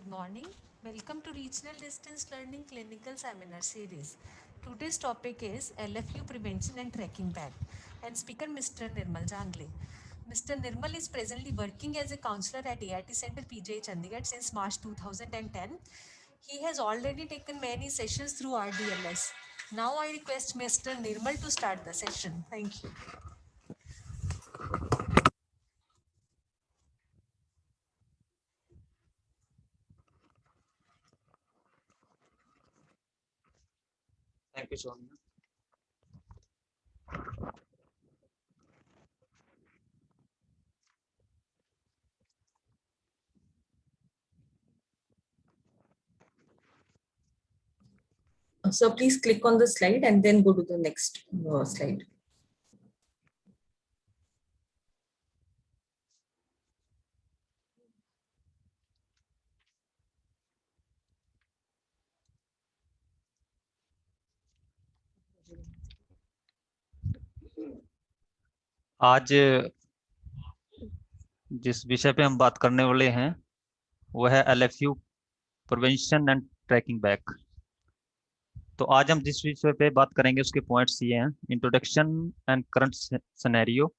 morning. Welcome to Regional Distance Learning Clinical Seminar Series. Today's topic is LFU Prevention and Tracking Back, and speaker Mr. Nirmal Jangle. Mr. Nirmal is presently working as a counselor at AIT Center PJ Chandigarh since March 2010. He has already taken many sessions through RDLS. Now I request Mr. Nirmal to start the session. Thank you. Thank you, Sonia. So please click on the slide and then go to the next slide. आज जिस विषय पे हम बात करने वाले हैं वह है LFU prevention and tracking back. तो आज हम जिस विषय पे बात करेंगे उसके पॉइंट्स ये हैं: इंट्रोडक्शन एंड करंट सिनेरियो,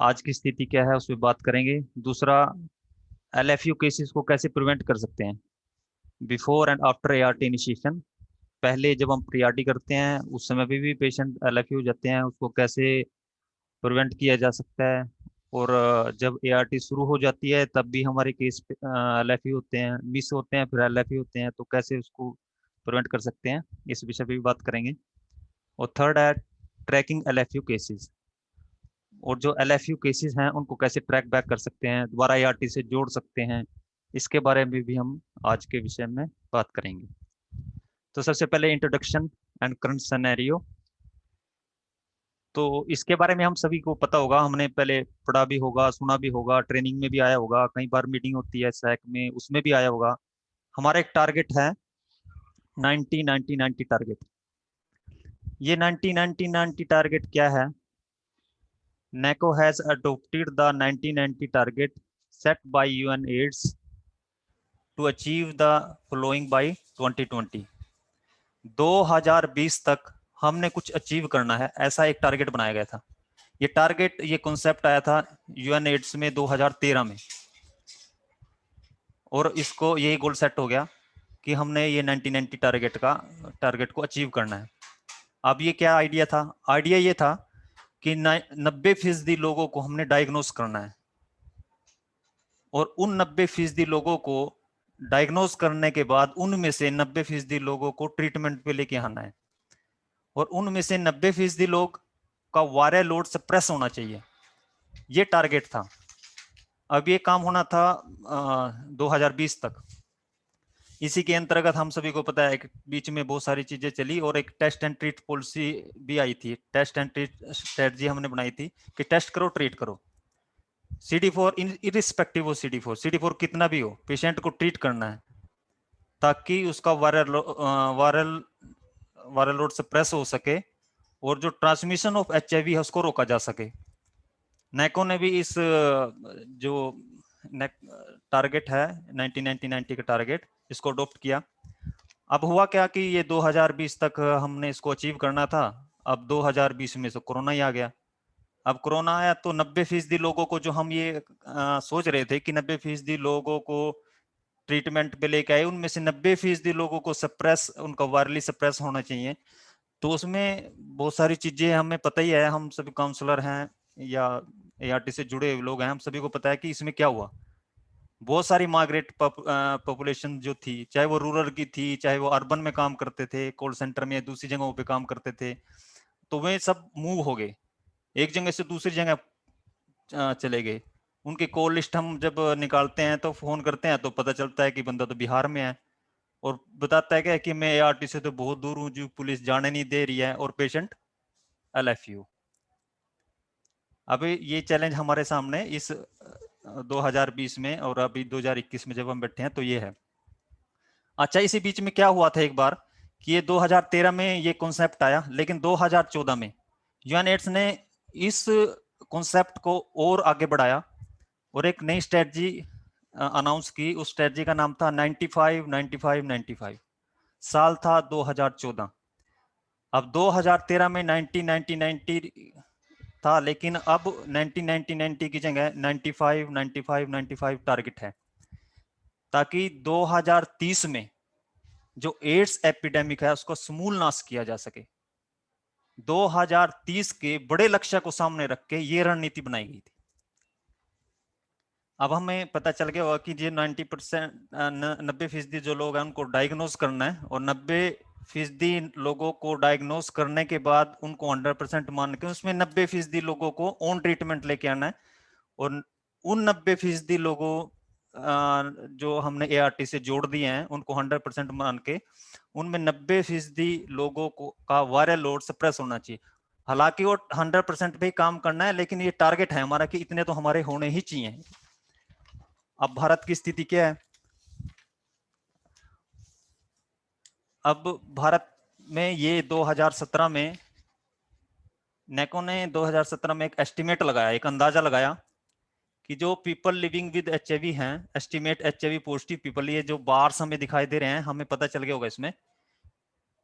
आज की स्थिति क्या है उस पर बात करेंगे। दूसरा, LFU केसेस को कैसे प्रिवेंट कर सकते हैं, before and after ART initiation. पहले जब हम प्री-ART करते हैं उस समय भी पेशेंट LFU हो जाते हैं, उसको कैसे प्रिवेंट किया जा सकता है। और जब ART शुरू हो जाती है तब भी हमारे केस LFU होते हैं, मिस होते हैं, फिर LFU होते हैं, तो कैसे उसको प्रिवेंट कर सकते हैं, इस विषय पे भी बात करेंगे। और थर्ड है ट्रैकिंग LFU केसेस, और जो LFU केसेस हैं उनको कैसे ट्रैक बैक कर सकते हैं, दोबारा ART से जोड़ सकते हैं, इसके बारे में भी हम आज के विषय में बात करेंगे। तो सबसे पहले इंट्रोडक्शन एंड करंट सिनेरियो। तो इसके बारे में हम सभी को पता होगा, हमने पहले पढ़ा भी होगा, सुना भी होगा, ट्रेनिंग में भी आया होगा, कई बार मीटिंग होती है सैक में, उसमें भी आया होगा। हमारा एक टारगेट है 90-90-90 टारगेट। ये 90-90-90 टारगेट क्या है? NACO has adopted the 90-90 target set by UNAIDS to achieve the following by 2020। 2020 तक हमने कुछ अचीव करना है, ऐसा एक टारगेट बनाया गया था। ये टारगेट, ये कॉन्सेप्ट आया था UNAIDS में 2013 में, और इसको यही गोल सेट हो गया कि हमने ये 90-90 टारगेट को अचीव करना है। अब ये क्या आइडिया था? आइडिया ये था कि 90% लोगों को हमने डायग्नोस करना है, और उन 90% लोगों को डायग्नोस करने के बाद उनमें से 90% लोगों को ट्रीटमेंट पे लेके आना है, और उनमें से 90% लोग का वायरल लोड सप्रेस होना चाहिए। ये टारगेट था। अब ये काम होना था 2020 तक। इसी के अंतर्गत हम सभी को पता है कि बीच में बहुत सारी चीजें चली, और एक टेस्ट एंड ट्रीट पॉलिसी भी आई थी। टेस्ट एंड ट्रीट स्ट्रेटजी हमने बनाई थी कि टेस्ट करो, ट्रीट करो। CD4 इरिस्पेक्टिव हो, CD4 कितना भी हो, पेशेंट को ट्रीट करना है ताकि उसका वायरल लोड सप्रेस हो सके, और जो ट्रांसमिशन ऑफ HIV है उसको रोका जा सके। NACO ने भी इस जो टारगेट है 90-90-90 का टारगेट, इसको अडॉप्ट किया। अब हुआ क्या कि ये 2020 तक हमने इसको अचीव करना था। अब 2020 में से कोरोना ही आ गया। अब कोरोना आया तो 90% लोगों को, जो हम ये सोच रहे थे कि 90% लोगों को ट्रीटमेंट पे लेके आए, उनमें से 90% लोगों को सप्रेस, उनका वायरली सप्रेस होना चाहिए। तो उसमें बहुत सारी चीजें हमें पता ही है, हम सभी काउंसलर हैं या ART से जुड़े हुए लोग हैं, हम सभी को पता है कि इसमें क्या हुआ। बहुत सारी माइग्रेट पॉपुलेशन जो थी, चाहे वो रूरल की थी, चाहे वो अर्बन में काम करते थे, कॉल सेंटर में, दूसरी जगहों पे काम करते थे, तो वे सब मूव हो गए, एक जगह से दूसरी जगह चले गए। उनकी कॉल लिस्ट हम जब निकालते हैं तो फोन करते हैं तो पता चलता है कि बंदा तो बिहार में है, और बताता है क्या कि मैं ART से तो बहुत दूर हूँ, जो पुलिस जाने नहीं दे रही है, और पेशेंट LFU। अभी ये चैलेंज हमारे सामने इस 2020 में, और अभी 2021 में जब हम बैठे हैं तो ये है। अच्छा, इसी बीच में क्या हुआ था एक बार कि ये 2013 में ये कॉन्सेप्ट आया, लेकिन 2014 में UNAIDS ने इस कॉन्सेप्ट को और आगे बढ़ाया और एक नई स्ट्रेटजी अनाउंस की, उस स्ट्रेटजी का नाम था 95 95 95। साल था 2014। अब 2013 में 90 90 90 था, लेकिन अब 90 90 90 की जगह 95 95 95 टारगेट है, ताकि 2030 में जो एड्स एपिडेमिक है उसको समूल नाश किया जा सके। 2030 के बड़े लक्ष्य को सामने रख के ये रणनीति बनाई गई थी। अब हमें पता चल गया होगा कि जो 90% जो लोग हैं उनको डायग्नोज करना है, और 90% लोगों को डायग्नोज करने के बाद उनको 100% मान के उसमें 90% लोगों को ऑन ट्रीटमेंट लेके आना है, और उन 90% लोगों जो हमने ART से जोड़ दिए हैं उनको 100% मान के उनमें 90% लोगों को का वायरल लोड सप्रेस होना चाहिए। हालांकि वो 100% पे ही काम करना है, लेकिन ये टारगेट है हमारा कि इतने तो हमारे होने ही चाहिए। अब भारत की स्थिति क्या है? अब भारत में ये 2017 में नेको ने 2017 में एक एस्टिमेट लगाया, एक अंदाजा लगाया कि जो पीपल लिविंग विद HIV हैं, एस्टिमेट HIV पॉजिटिव पीपल, ये जो बार्स हमें दिखाई दे रहे हैं, हमें पता चल गया होगा इसमें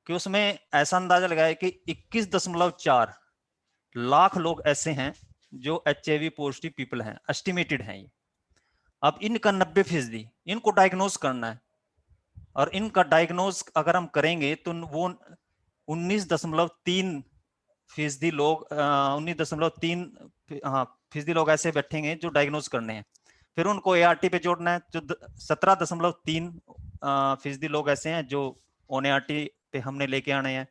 कि उसमें ऐसा अंदाजा लगाया कि 21.4 लाख लोग ऐसे हैं जो HIV पॉजिटिव पीपल हैं, एस्टिमेटेड हैं ये। अब इनका 90% इनको डायग्नोज करना है, और इनका डायग्नोज अगर हम करेंगे तो वो 19.3% लोग 19.3 लोग ऐसे बैठेंगे जो डायग्नोज करने हैं। फिर उनको ART पे जोड़ना है, जो 17.3% लोग ऐसे हैं जो ऑन ART पे हमने लेके आने हैं,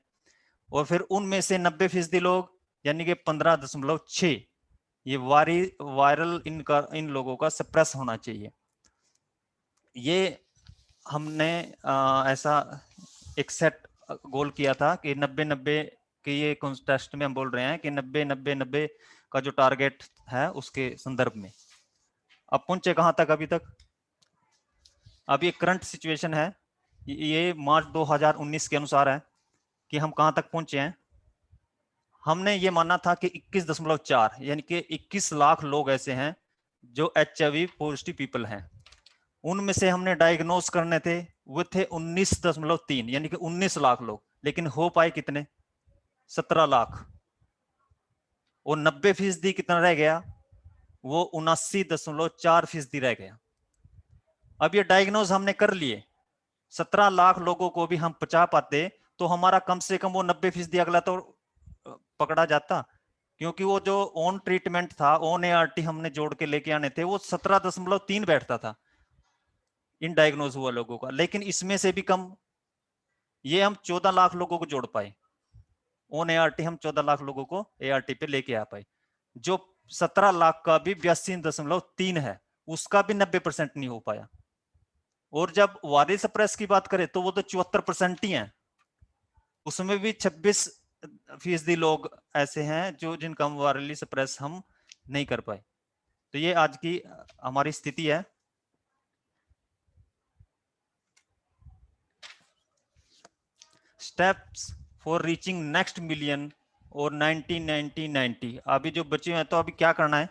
और फिर उनमें से 90% लोग यानी कि 15.6 ये वायरल इन लोगों का सप्रेस होना चाहिए। ये हमने ऐसा एक सेट गोल किया था कि 90-90 के ये कॉन्टेस्ट में हम बोल रहे हैं कि 90-90-90 का जो टारगेट है उसके संदर्भ में। अब पहुंचे कहां तक अभी तक? अब ये करंट सिचुएशन है, ये मार्च 2019 के अनुसार है कि हम कहां तक पहुंचे हैं। हमने ये माना था कि 21.4 यानी कि 21 लाख लोग ऐसे हैं जो HIV पॉजिटिव पीपल हैं। उनमें से हमने डायग्नोज करने थे वो थे 19.3 यानी कि 19 लाख लोग, लेकिन हो पाए कितने? 17 लाख। और 90% कितना रह गया? वो 79.4% रह गया। अब ये डायग्नोज हमने कर लिए, 17 लाख लोगों को भी हम बचा पाते तो हमारा कम से कम वो 90% अगला तो पकड़ा जाता, क्योंकि वो जो ऑन ट्रीटमेंट था, ऑन ART हमने जोड़ के लेके आने थे, वो 17.3 बैठता था इन डायग्नोज हुआ लोगों का, लेकिन इसमें से भी कम ये हम 14 लाख लोगों को जोड़ पाए। ऑन ART हम 14 लाख लोगों को ART पे लेके आ पाए। जो 17 लाख का भी 82.3 है, उसका भी 90% नहीं हो पाया। और जब वायरल सप्रेस की बात करें तो वो तो 74% ही है, उसमें भी 26% लोग ऐसे हैं जो जिनका वायरली सप्रेस हम नहीं कर पाए। तो ये आज की हमारी स्थिति है। Steps for reaching next million और 90-90-90। अभी जो बचे हैं तो अभी क्या करना है?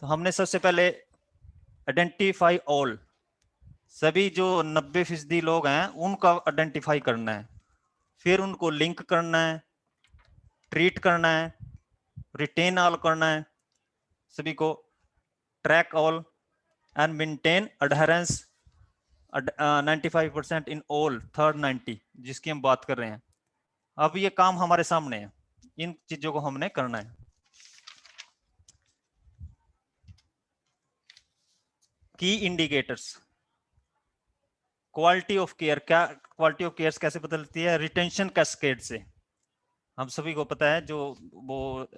तो हमने सबसे पहले आइडेंटिफाई ऑल, सभी जो 90% लोग हैं उनका आइडेंटिफाई करना है, फिर उनको लिंक करना है, ट्रीट करना है, रिटेन ऑल करना है, सभी को track all and maintain adherence 95% in all third 90 जिसकी हम बात कर रहे हैं। अब ये काम हमारे सामने है, इन चीजों को हमने करना है। की इंडिकेटर्स, क्वालिटी ऑफ केयर, क्या क्वालिटी ऑफ केयर कैसे बदलती है? रिटेंशन कैस्केड से। हम सभी को पता है जो वो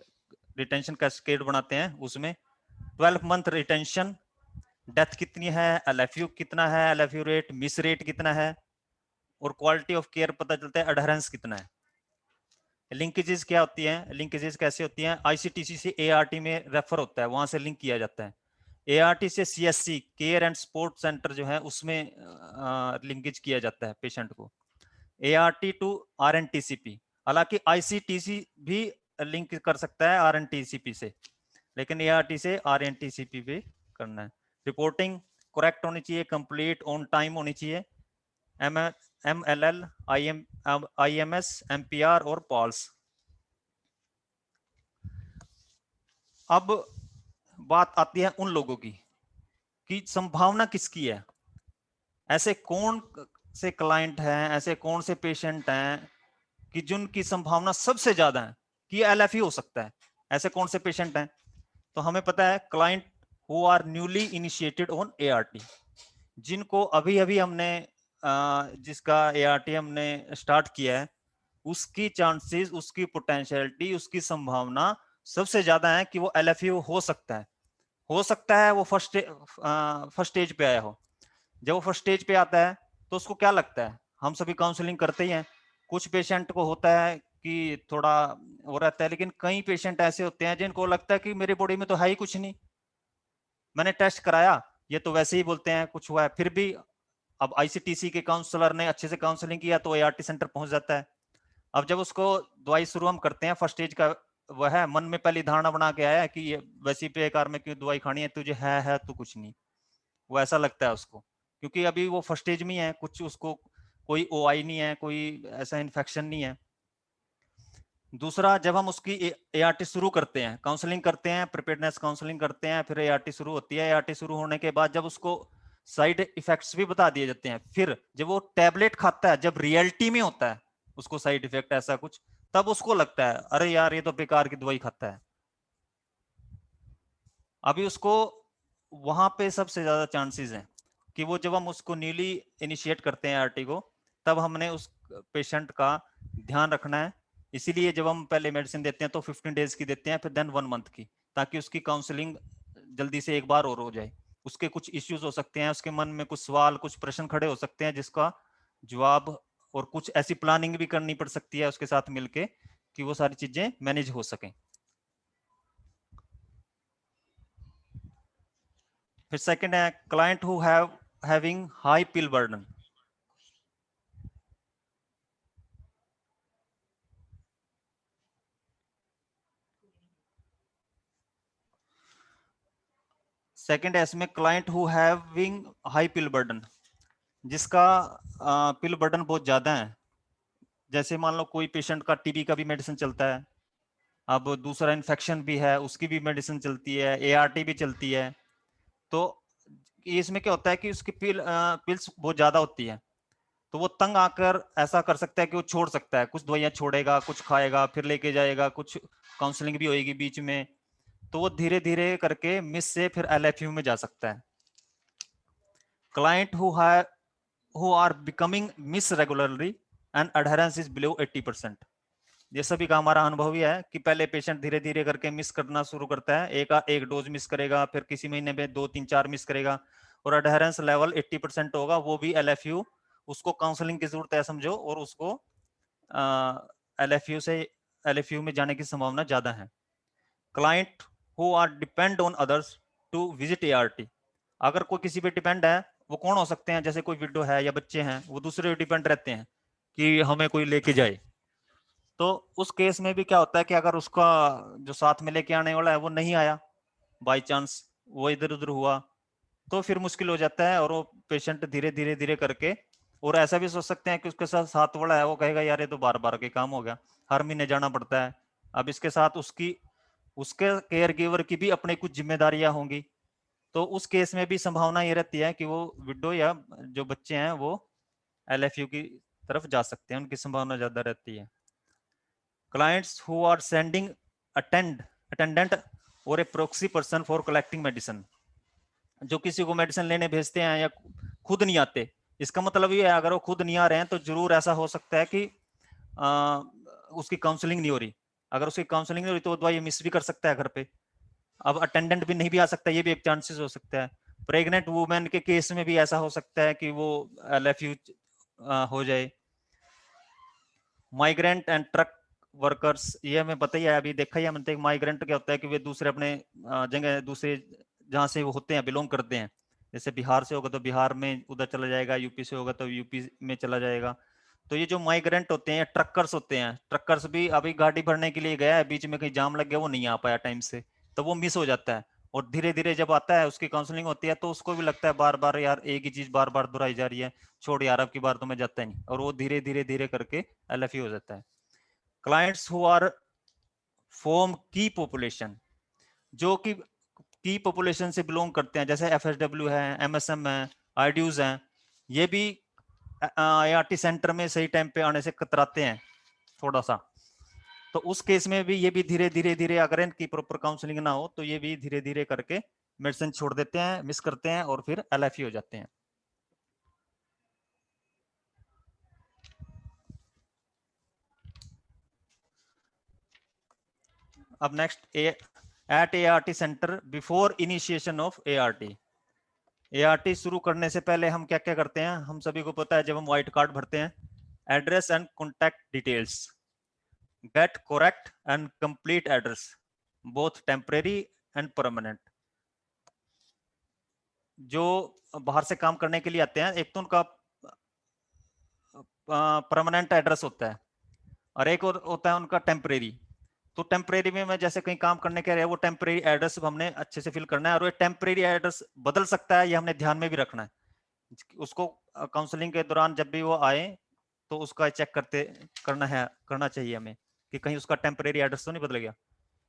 रिटेंशन कैस्केड बनाते हैं उसमें 12 मंथ रिटेंशन, डेथ कितनी है, LFU कितना है, LFU रेट, मिस रेट कितना है, और क्वालिटी ऑफ केयर पता चलता है अडहेरेंस कितना है। लिंकेजेस क्या होती हैं? लिंकेजेस कैसे होती हैं? ICTC से ART में रेफर होता है, वहां से लिंक किया जाता है। ART से CSC care and support centre जो है उसमें लिंकेज किया जाता है पेशेंट को। ART टू RNTCP, हालांकि ICTC भी लिंक कर सकता है RNTCP से, लेकिन ART से RNTCP पे करना है। रिपोर्टिंग करेक्ट होनी चाहिए, कंप्लीट, ऑन टाइम होनी चाहिए, MLL, IMS, MPR और पॉल्स। अब बात आती है उन लोगों की कि संभावना किसकी है, ऐसे कौन से क्लाइंट हैं, ऐसे कौन से पेशेंट हैं कि जिनकी संभावना सबसे ज्यादा है कि LFU हो सकता है। ऐसे कौन से पेशेंट हैं? तो हमें पता है client who are newly initiated on ART, जिनको अभी अभी हमने जिसका ART हमने स्टार्ट किया है, उसकी चांसेस, उसकी पोटेंशियलिटी, उसकी संभावना सबसे ज्यादा है कि वो LFU हो सकता है। हो सकता है वो फर्स्ट स्टेज पे आया हो। जब वो फर्स्ट स्टेज पे आता है तो उसको क्या लगता है, हम सभी काउंसलिंग करते ही हैं, कुछ पेशेंट को होता है कि थोड़ा वो रहता है, लेकिन कई पेशेंट ऐसे होते हैं जिनको लगता है कि मेरी बॉडी में तो है ही कुछ नहीं, मैंने टेस्ट कराया, ये तो वैसे ही बोलते हैं कुछ हुआ है। फिर भी अब ICTC के काउंसलर ने अच्छे से काउंसलिंग किया तो ART सेंटर पहुंच जाता है। अब जब उसको दवाई शुरू हम करते हैं, फर्स्ट स्टेज का वह है, मन में पहली धारणा बना के आया कि ये वैसी बेकार में क्यों दवाई खानी है, तुझे है तो कुछ नहीं, वो ऐसा लगता है उसको, क्योंकि अभी वो फर्स्ट स्टेज में है, कुछ उसको कोई OI नहीं है, कोई ऐसा इन्फेक्शन नहीं है। दूसरा, जब हम उसकी ART शुरू करते हैं, काउंसलिंग करते हैं, प्रिपेयर्डनेस काउंसलिंग करते हैं, फिर ART शुरू होती है। ART शुरू होने के बाद जब उसको साइड इफेक्ट्स भी बता दिए जाते हैं, फिर जब वो टैबलेट खाता है, जब रियलिटी में होता है उसको साइड इफेक्ट ऐसा कुछ, तब उसको लगता है अरे यार ये तो बेकार की दवाई खाता है। अभी उसको वहां पे सबसे ज्यादा चांसेस हैं कि वो, जब हम उसको न्यूली इनिशिएट करते हैं ART को, तब हमने उस पेशेंट का ध्यान रखना है। इसीलिए जब हम पहले मेडिसिन देते हैं तो 15 डेज की देते हैं, फिर देन 1 मंथ की, ताकि उसकी काउंसलिंग जल्दी से एक बार और हो जाए। उसके कुछ इश्यूज हो सकते हैं, उसके मन में कुछ सवाल, कुछ प्रश्न खड़े हो सकते हैं, जिसका जवाब और कुछ ऐसी प्लानिंग भी करनी पड़ सकती है उसके साथ मिलके कि वो सारी चीजें मैनेज हो सकें। फिर सेकंड है client who having high pill burden. Second है इसमें client who having high pill burden, जिसका पिल बर्डन बहुत ज्यादा है। जैसे मान लो कोई पेशेंट का TB का भी मेडिसिन चलता है, अब दूसरा इन्फेक्शन भी है, उसकी भी मेडिसिन चलती है, ART भी चलती है। तो इसमें क्या होता है कि उसकी पिल्स बहुत ज्यादा होती है, तो वो तंग आकर ऐसा कर सकता है कि वो छोड़ सकता है, कुछ दवाइयां छोड़ेगा, कुछ खाएगा, फिर लेके जाएगा, कुछ काउंसलिंग भी होएगी बीच में, तो वो धीरे धीरे करके मिस से फिर LFU में जा सकता है। Client who are becoming miss regularly and adherence is below 80%। ये सभी का हमारा अनुभव ही है कि पहले पेशेंट धीरे धीरे करके मिस करना शुरू करता है, एक डोज मिस करेगा, फिर किसी महीने में 2-3-4 मिस करेगा, और अडहेरेंस लेवल 80% होगा, वो भी LFU, उसको काउंसलिंग की जरूरत है समझो, और उसको LFU में जाने की संभावना ज्यादा है। Client who are depend on others to visit ART। अगर कोई किसी पे डिपेंड है, वो कौन हो सकते हैं, जैसे कोई विडो है या बच्चे हैं, वो दूसरे पे डिपेंड रहते हैं कि हमें कोई लेके जाए। तो उस केस में भी क्या होता है कि अगर उसका जो साथ में लेके आने वाला है वो नहीं आया, बाई चांस वो इधर उधर हुआ, तो फिर मुश्किल हो जाता है, और वो पेशेंट धीरे धीरे धीरे करके, और ऐसा भी सोच सकते हैं कि उसके साथ साथ वाला है वो कहेगा यार ये तो बार बार के काम हो गया, हर महीने जाना पड़ता है। अब इसके साथ उसके केयर गिवर की भी अपनी कुछ जिम्मेदारियां होंगी, तो उस केस में भी संभावना ये रहती है कि वो विडो या जो बच्चे हैं वो LFU की तरफ जा सकते हैं, उनकी संभावना ज्यादा रहती है। Clients who are sending attendant और a proxy person for collecting medicine, जो किसी को मेडिसिन लेने भेजते हैं या खुद नहीं आते। इसका मतलब ये है अगर वो खुद नहीं आ रहे हैं तो जरूर ऐसा हो सकता है कि उसकी काउंसलिंग नहीं हो रही। अगर उसकी काउंसलिंग नहीं हो रही तो वो दवाई मिस भी कर सकता है घर पे। अब अटेंडेंट भी नहीं भी आ सकता, ये भी एक चांसेस हो सकता है। प्रेग्नेंट वुमेन के केस में भी ऐसा हो सकता है कि वो LFU हो जाए। माइग्रेंट एंड ट्रक वर्कर्स, ये हमें पता ही है, अभी देखा ही है, माइग्रेंट क्या होता है कि वे दूसरे अपने जगह, दूसरे जहाँ से वो होते हैं, बिलोंग करते हैं, जैसे बिहार से होगा तो बिहार में उधर चला जाएगा, यूपी से होगा तो यूपी में चला जाएगा। तो ये जो माइग्रेंट होते हैं, ट्रकर्स होते हैं, ट्रकर्स भी अभी गाड़ी भरने के लिए गया है, बीच में कहीं जाम लग गया, वो नहीं आ पाया टाइम से, तो वो मिस हो जाता है। और धीरे धीरे जब आता है उसकी काउंसलिंग होती है तो उसको भी लगता है बार बार यार एक ही चीज बार बार दोहराई जा रही है, छोड़ यार अब की बार तो मैं जाता ही नहीं, और वो धीरे धीरे धीरे करके LFE हो जाता है। क्लाइंट्स हु आर फॉर्म की पॉपुलेशन, जो कि की पॉपुलेशन से बिलोंग करते हैं, जैसे FSW है, MSM है, IDUs हैं, ये भी IRT सेंटर में सही टाइम पे आने से कतराते हैं थोड़ा सा। तो उस केस में भी ये भी धीरे धीरे धीरे अगर इनकी प्रॉपर काउंसलिंग ना हो तो ये भी धीरे धीरे करके मेडिसिन छोड़ देते हैं, मिस करते हैं और फिर LFE हो जाते हैं। अब next at ART centre before initiation of ART शुरू करने से पहले हम क्या क्या करते हैं, हम सभी को पता है जब हम व्हाइट कार्ड भरते हैं, address and contact details, get correct and complete address both temporary and permanent. जो बाहर से काम करने के लिए आते हैं एक तो उनका परमानेंट एड्रेस होता है और एक और होता है उनका टेम्परेरी। तो टेम्परेरी में मैं जैसे कहीं काम करने के रहे वो टेम्परेरी एड्रेस हमने अच्छे से फिल करना है, और वो टेम्परेरी एड्रेस बदल सकता है ये हमने ध्यान में भी रखना है। उसको काउंसलिंग के दौरान जब भी वो आए तो उसका चेक करना चाहिए हमें कि कहीं उसका टेम्परेरी एड्रेस तो नहीं बदल गया।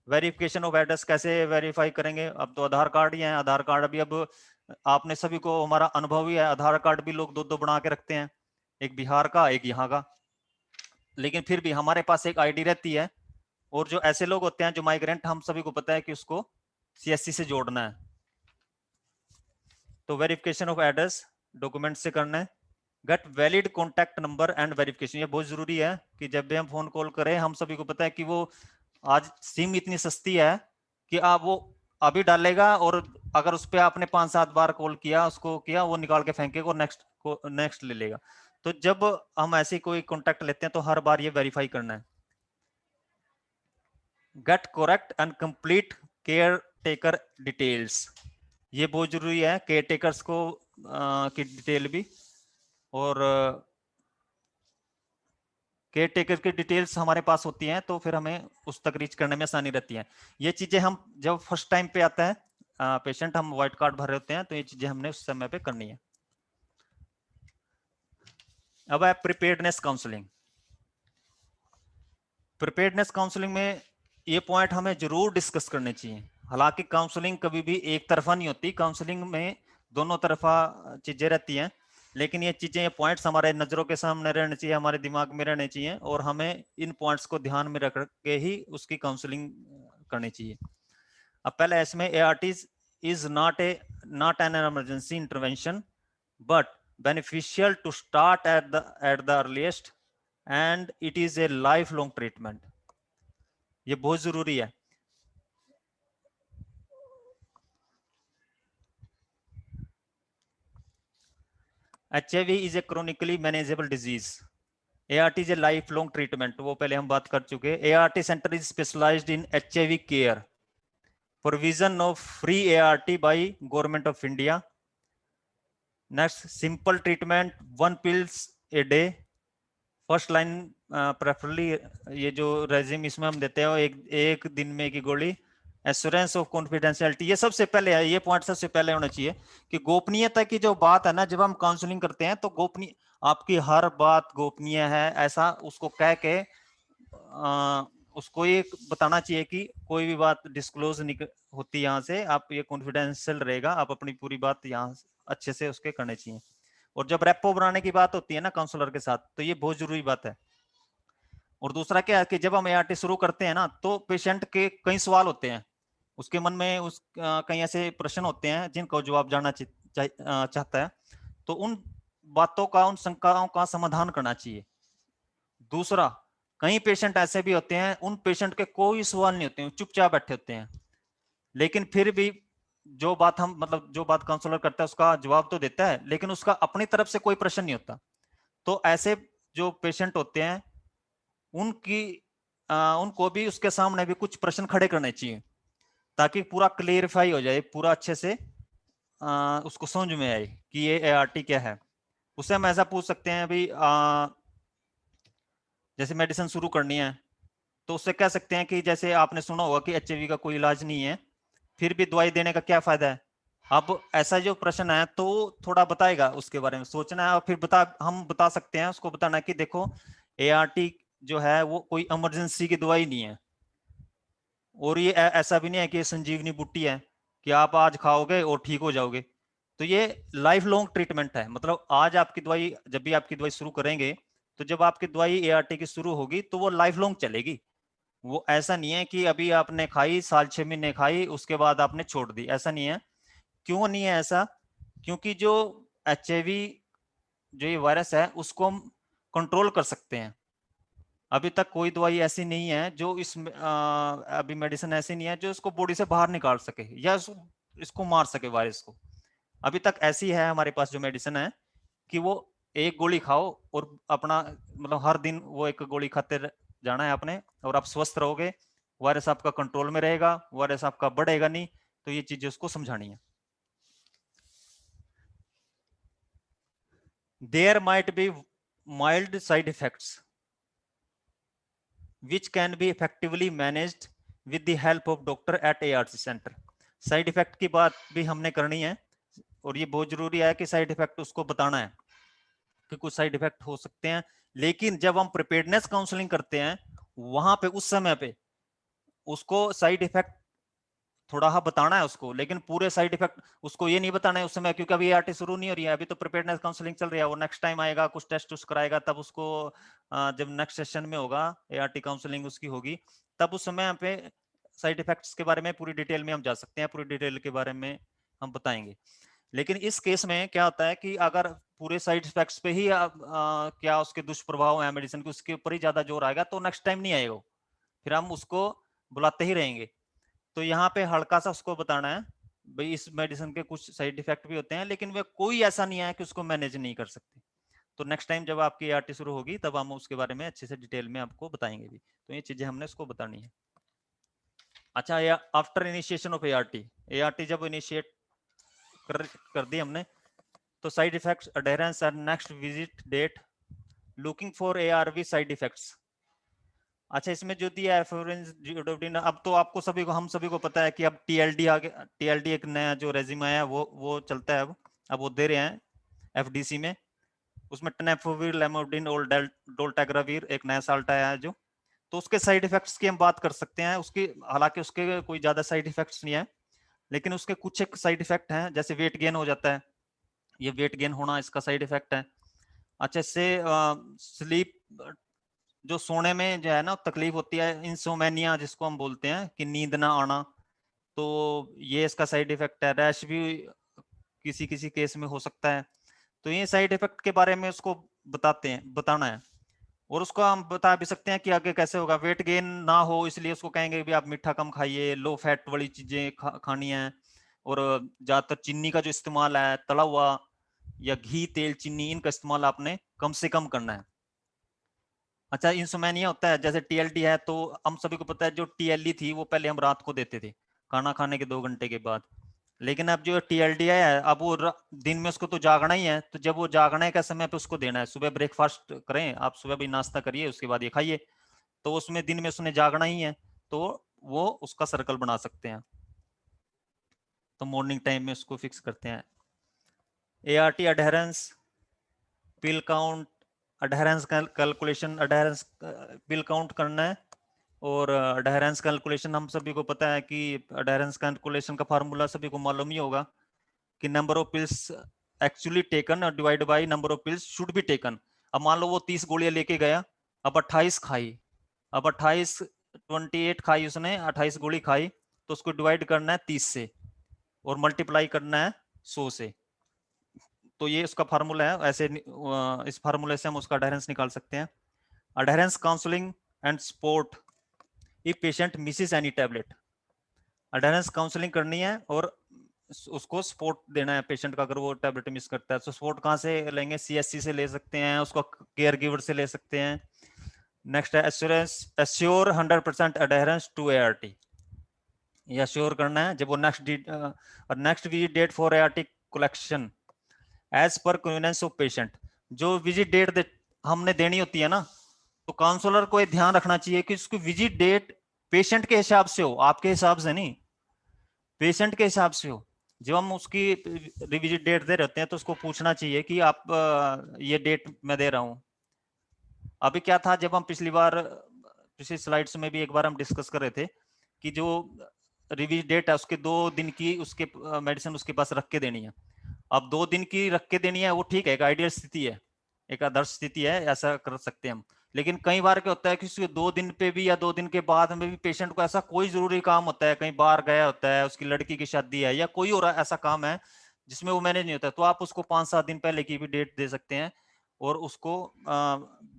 वेरिफिकेशन ऑफ एड्रेस कैसे वेरीफाई करेंगे, अब तो आधार कार्ड ही है, आधार कार्ड अभी अब आपने सभी को हमारा अनुभव ही है, आधार कार्ड भी लोग दो दो बना के रखते हैं, एक बिहार का एक यहाँ का, लेकिन फिर भी हमारे पास एक आईडी रहती है। और जो ऐसे लोग होते हैं जो माइग्रेंट, हम सभी को पता है कि उसको CSC से जोड़ना है। तो वेरिफिकेशन ऑफ एड्रेस डॉक्यूमेंट से करना है। Get valid contact number and verification, ये बहुत जरूरी है कि जब भी हम फोन कॉल करें, हम सभी को पता है कि वो आज सिम इतनी सस्ती है कि आप वो अभी डालेगा और अगर उस पर आपने 5-7 बार कॉल किया उसको किया वो निकाल के फेंकेगा और नेक्स्ट ले लेगा। तो जब हम ऐसे कोई कॉन्टैक्ट लेते हैं तो हर बार ये वेरीफाई करना है। Get correct and complete caretaker details, ये बहुत जरूरी है केयर टेकर्स को की डिटेल भी, और केयर टेकर की डिटेल्स हमारे पास होती हैं तो फिर हमें उस तक रीच करने में आसानी रहती है। ये चीजें हम जब फर्स्ट टाइम पे आता है पेशेंट, हम व्हाइट कार्ड भर रहे होते हैं तो ये चीजें हमने उस समय पे करनी है। अब है प्रिपेयर्डनेस काउंसलिंग। प्रिपेयर्डनेस काउंसलिंग में ये पॉइंट हमें जरूर डिस्कस करने चाहिए। हालांकि काउंसलिंग कभी भी एक तरफा नहीं होती, काउंसलिंग में दोनों तरफा चीजें रहती हैं, लेकिन ये चीजें, ये पॉइंट्स हमारे नजरों के सामने रहने चाहिए, हमारे दिमाग में रहने चाहिए, और हमें इन पॉइंट्स को ध्यान में रख के ही उसकी काउंसलिंग करनी चाहिए। अब पहले इसमें ART is not an emergency intervention but beneficial to start at the earliest and it is a lifelong treatment, ये बहुत जरूरी है। HIV is a chronically manageable disease. ART is a lifelong treatment, वो पहले हम बात कर चुके। ART center is specialized in HIV care, provision of free ART by government of India. Next, simple treatment, 1 pills a day, first line preferably, ये जो regime इसमें हम देते हैं एक दिन में की गोली। एश्योरेंस ऑफ कॉन्फिडेंशियलिटी, ये सबसे पहले है, ये पॉइंट सबसे पहले होना चाहिए कि गोपनीयता की जो बात है ना, जब हम काउंसलिंग करते हैं तो गोपनीय, आपकी हर बात गोपनीय है ऐसा उसको कह के उसको ये बताना चाहिए कि कोई भी बात डिस्क्लोज नहीं होती यहाँ से, आप ये कॉन्फिडेंशियल रहेगा, आप अपनी पूरी बात यहाँ अच्छे से उसके करने चाहिए। और जब रेपो बनाने की बात होती है ना काउंसलर के साथ, तो ये बहुत जरूरी बात है। और दूसरा क्या है कि जब हम ART शुरू करते हैं ना तो पेशेंट के कई सवाल होते हैं, उसके मन में कई ऐसे प्रश्न होते हैं जिनको जवाब जानना चाहता है, तो उन बातों का, उन शंकाओं का समाधान करना चाहिए। दूसरा, कई पेशेंट ऐसे भी होते हैं, उन पेशेंट के कोई सवाल नहीं होते हैं, चुपचाप बैठे होते हैं, लेकिन फिर भी जो बात हम जो बात काउंसलर करता है उसका जवाब तो देता है, लेकिन उसका अपनी तरफ से कोई प्रश्न नहीं होता। तो ऐसे जो पेशेंट होते हैं उनको भी उसके सामने भी कुछ प्रश्न खड़े करने चाहिए ताकि पूरा क्लियरिफाई हो जाए, पूरा अच्छे से उसको समझ में आए कि ये ART क्या है। उससे हम ऐसा पूछ सकते हैं अभी जैसे मेडिसिन शुरू करनी है तो उससे कह सकते हैं कि जैसे आपने सुना होगा कि HIV का कोई इलाज नहीं है, फिर भी दवाई देने का क्या फायदा है? अब ऐसा जो प्रश्न है तो थोड़ा बताएगा, उसके बारे में सोचना है और फिर हम बता सकते हैं, उसको बताना कि देखो ART जो है वो कोई इमरजेंसी की दवाई नहीं है, और ये ऐसा भी नहीं है कि ये संजीवनी बूटी है कि आप आज खाओगे और ठीक हो जाओगे। तो ये लाइफ लॉन्ग ट्रीटमेंट है, मतलब आज आपकी दवाई, जब भी आपकी दवाई शुरू करेंगे, तो जब आपकी दवाई ART की शुरू होगी तो वो लाइफ लॉन्ग चलेगी। वो ऐसा नहीं है कि अभी आपने खाई, साल 6 महीने खाई, उसके बाद आपने छोड़ दी, ऐसा नहीं है। क्यों नहीं है ऐसा? क्योंकि जो HIV जो ये वायरस है उसको हम कंट्रोल कर सकते हैं। अभी तक कोई दवाई ऐसी नहीं है जो अभी मेडिसिन ऐसी नहीं है जो इसको बॉडी से बाहर निकाल सके या इसको मार सके वायरस को। अभी तक ऐसी है हमारे पास जो मेडिसिन है कि वो एक गोली खाओ और अपना मतलब हर दिन वो एक गोली खाते जाना है आपने, और आप स्वस्थ रहोगे, वायरस आपका कंट्रोल में रहेगा, वायरस आपका बढ़ेगा नहीं। तो ये चीजें उसको समझानी है। There might be mild side effects which can be effectively managed with the help of doctor at ARC center। Side effect की बात भी हमने करनी है, और ये बहुत जरूरी है कि साइड इफेक्ट उसको बताना है कि कुछ साइड इफेक्ट हो सकते हैं। लेकिन जब हम प्रिपेयर्डनेस काउंसलिंग करते हैं वहां पे उस समय पे उसको साइड इफेक्ट थोड़ा हाँ बताना है उसको, लेकिन पूरे साइड इफेक्ट उसको ये नहीं बताना है उस समय, क्योंकि अभी ART शुरू नहीं हो रही है, अभी तो प्रिपेयर्डनेस काउंसलिंग चल रही है। वो नेक्स्ट टाइम आएगा, कुछ टेस्ट उस कराएगा, तब उसको जब नेक्स्ट सेशन में होगा ART काउंसलिंग उसकी होगी, तब उस समय पे साइड इफेक्ट्स के बारे में पूरी डिटेल में हम जा सकते हैं, पूरी डिटेल के बारे में हम बताएंगे। लेकिन इस केस में क्या होता है कि अगर पूरे साइड इफेक्ट्स पे ही क्या उसके दुष्प्रभाव है मेडिसिन के, उसके ऊपर ही ज्यादा जोर आएगा तो नेक्स्ट टाइम नहीं आएगा, फिर हम उसको बुलाते ही रहेंगे। तो यहाँ पे हल्का सा उसको बताना है भाई इस मेडिसिन के कुछ साइड इफेक्ट भी होते हैं, लेकिन वे कोई ऐसा नहीं है कि उसको मैनेज नहीं कर सकते। तो नेक्स्ट टाइम जब आपकी ART शुरू होगी तब हम उसके बारे में अच्छे से डिटेल में आपको बताएंगे भी। तो ये चीजें हमने उसको बतानी है। अच्छा, आफ्टर इनिशिएशन ऑफ ART जब इनिशिएट कर दी हमने, तो side effects adherence and next visit date, looking for ARV side effects. अच्छा, इसमें जो दिया है फ्लोरेंस, अब तो आपको सभी को, हम सभी को पता है कि अब TLD आ गया। TLD एक नया जो रेजिम आया वो चलता है अब वो दे रहे हैं FDC में। उसमें टेनेफोविर, लेमोडिन और डोल्टाग्राविर एक नया साल्ट आया है जो, तो उसके साइड इफेक्ट्स की हम बात कर सकते हैं। उसकी हालांकि उसके कोई ज्यादा साइड इफेक्ट्स नहीं है, लेकिन उसके कुछ एक साइड इफेक्ट हैं, जैसे वेट गेन हो जाता है, ये वेट गेन होना इसका साइड इफेक्ट है। अच्छा, इससे स्लीप, जो सोने में जो है ना तकलीफ होती है, इंसोमेनिया जिसको हम बोलते हैं कि नींद ना आना, तो ये इसका साइड इफेक्ट है। रैश भी किसी किसी केस में हो सकता है। तो ये साइड इफेक्ट के बारे में उसको बताना है, और उसको हम बता भी सकते हैं कि आगे कैसे होगा। वेट गेन ना हो इसलिए उसको कहेंगे भी आप मीठा कम खाइए, लो फैट वाली चीजें खानी है, और ज्यादातर चीनी का जो इस्तेमाल है, तला हुआ या घी तेल चीनी, इनका इस्तेमाल आपने कम से कम करना है। अच्छा, इंसोमेनिया होता है, जैसे TLD है, तो हम सभी को पता है जो TLE थी वो पहले हम रात को देते थे खाना खाने के 2 घंटे के बाद। लेकिन अब जो TLD है अब वो दिन में उसको तो जागना ही है, तो जब वो जागने का समय पे उसको देना है। सुबह ब्रेकफास्ट करें आप, सुबह भी नाश्ता करिए, उसके बाद ये खाइए, तो उसमें दिन में उसने जागना ही है, तो वो उसका सर्कल बना सकते हैं। तो मॉर्निंग टाइम में उसको फिक्स करते हैं। ART अडेरेंस, पिल काउंट, अडेरेंस कैलकुलेशन, अडेरेंस पिल काउंट करना है। और अडेरेंस कैलकुलेशन हम सभी को पता है कि अडेरेंस कैलकुलेशन का फार्मूला सभी को मालूम ही होगा कि number of pills actually taken और divide by number of pills should be taken. अब मान लो वो 30 गोलियां लेके गया, अब 28 खाई, अब 28 खाई उसने, 28 गोली खाई, तो उसको डिवाइड करना है 30 से और मल्टीप्लाई करना है 100 से। तो ये उसका फार्मूला है। ऐसे इस फार्मूले से हम उसका अडेरेंस निकाल सकते हैं। Adherence counselling and support if patient misses any tablet. Adherence counselling करनी है और उसको सपोर्ट देना है पेशेंट का, अगर वो टैबलेट मिस करता है। तो सपोर्ट कहाँ से लेंगे? CSC से ले सकते हैं, उसको केयर गिवर से ले सकते हैं। नेक्स्ट है assurance, assure 100% adherence to ART। ये एश्योर करना है जब वो next visit date for ART collection as per convenience of patient. जो विजिट डेट हमने देनी होती है ना, तो काउंसलर को ये ध्यान रखना चाहिए कि उसकी विजिट डेट पेशेंट के हिसाब से हो, आपके हिसाब से नहीं। पेशेंट के हिसाब से हो। जब हम उसकी रिविजिट डेट दे रहते हैं तो उसको पूछना चाहिए कि आप ये डेट मैं दे रहा हूँ। अभी क्या था, जब हम पिछली स्लाइड्स में भी एक बार हम डिस्कस कर रहे थे कि जो रिविज डेट है उसके 2 दिन की उसके मेडिसिन उसके पास रख के देनी है। अब 2 दिन की रख के देनी है वो ठीक है, एक आइडियल स्थिति है, एक आदर्श स्थिति है, ऐसा कर सकते हैं हम। लेकिन कई बार क्या होता है कि उसके 2 दिन पे भी या 2 दिन के बाद में भी पेशेंट को ऐसा कोई जरूरी काम होता है, कहीं बाहर गया होता है, उसकी लड़की की शादी है या कोई और ऐसा काम है जिसमें वो मैनेज नहीं होता, तो आप उसको 5-7 दिन पहले की भी डेट दे सकते हैं। और उसको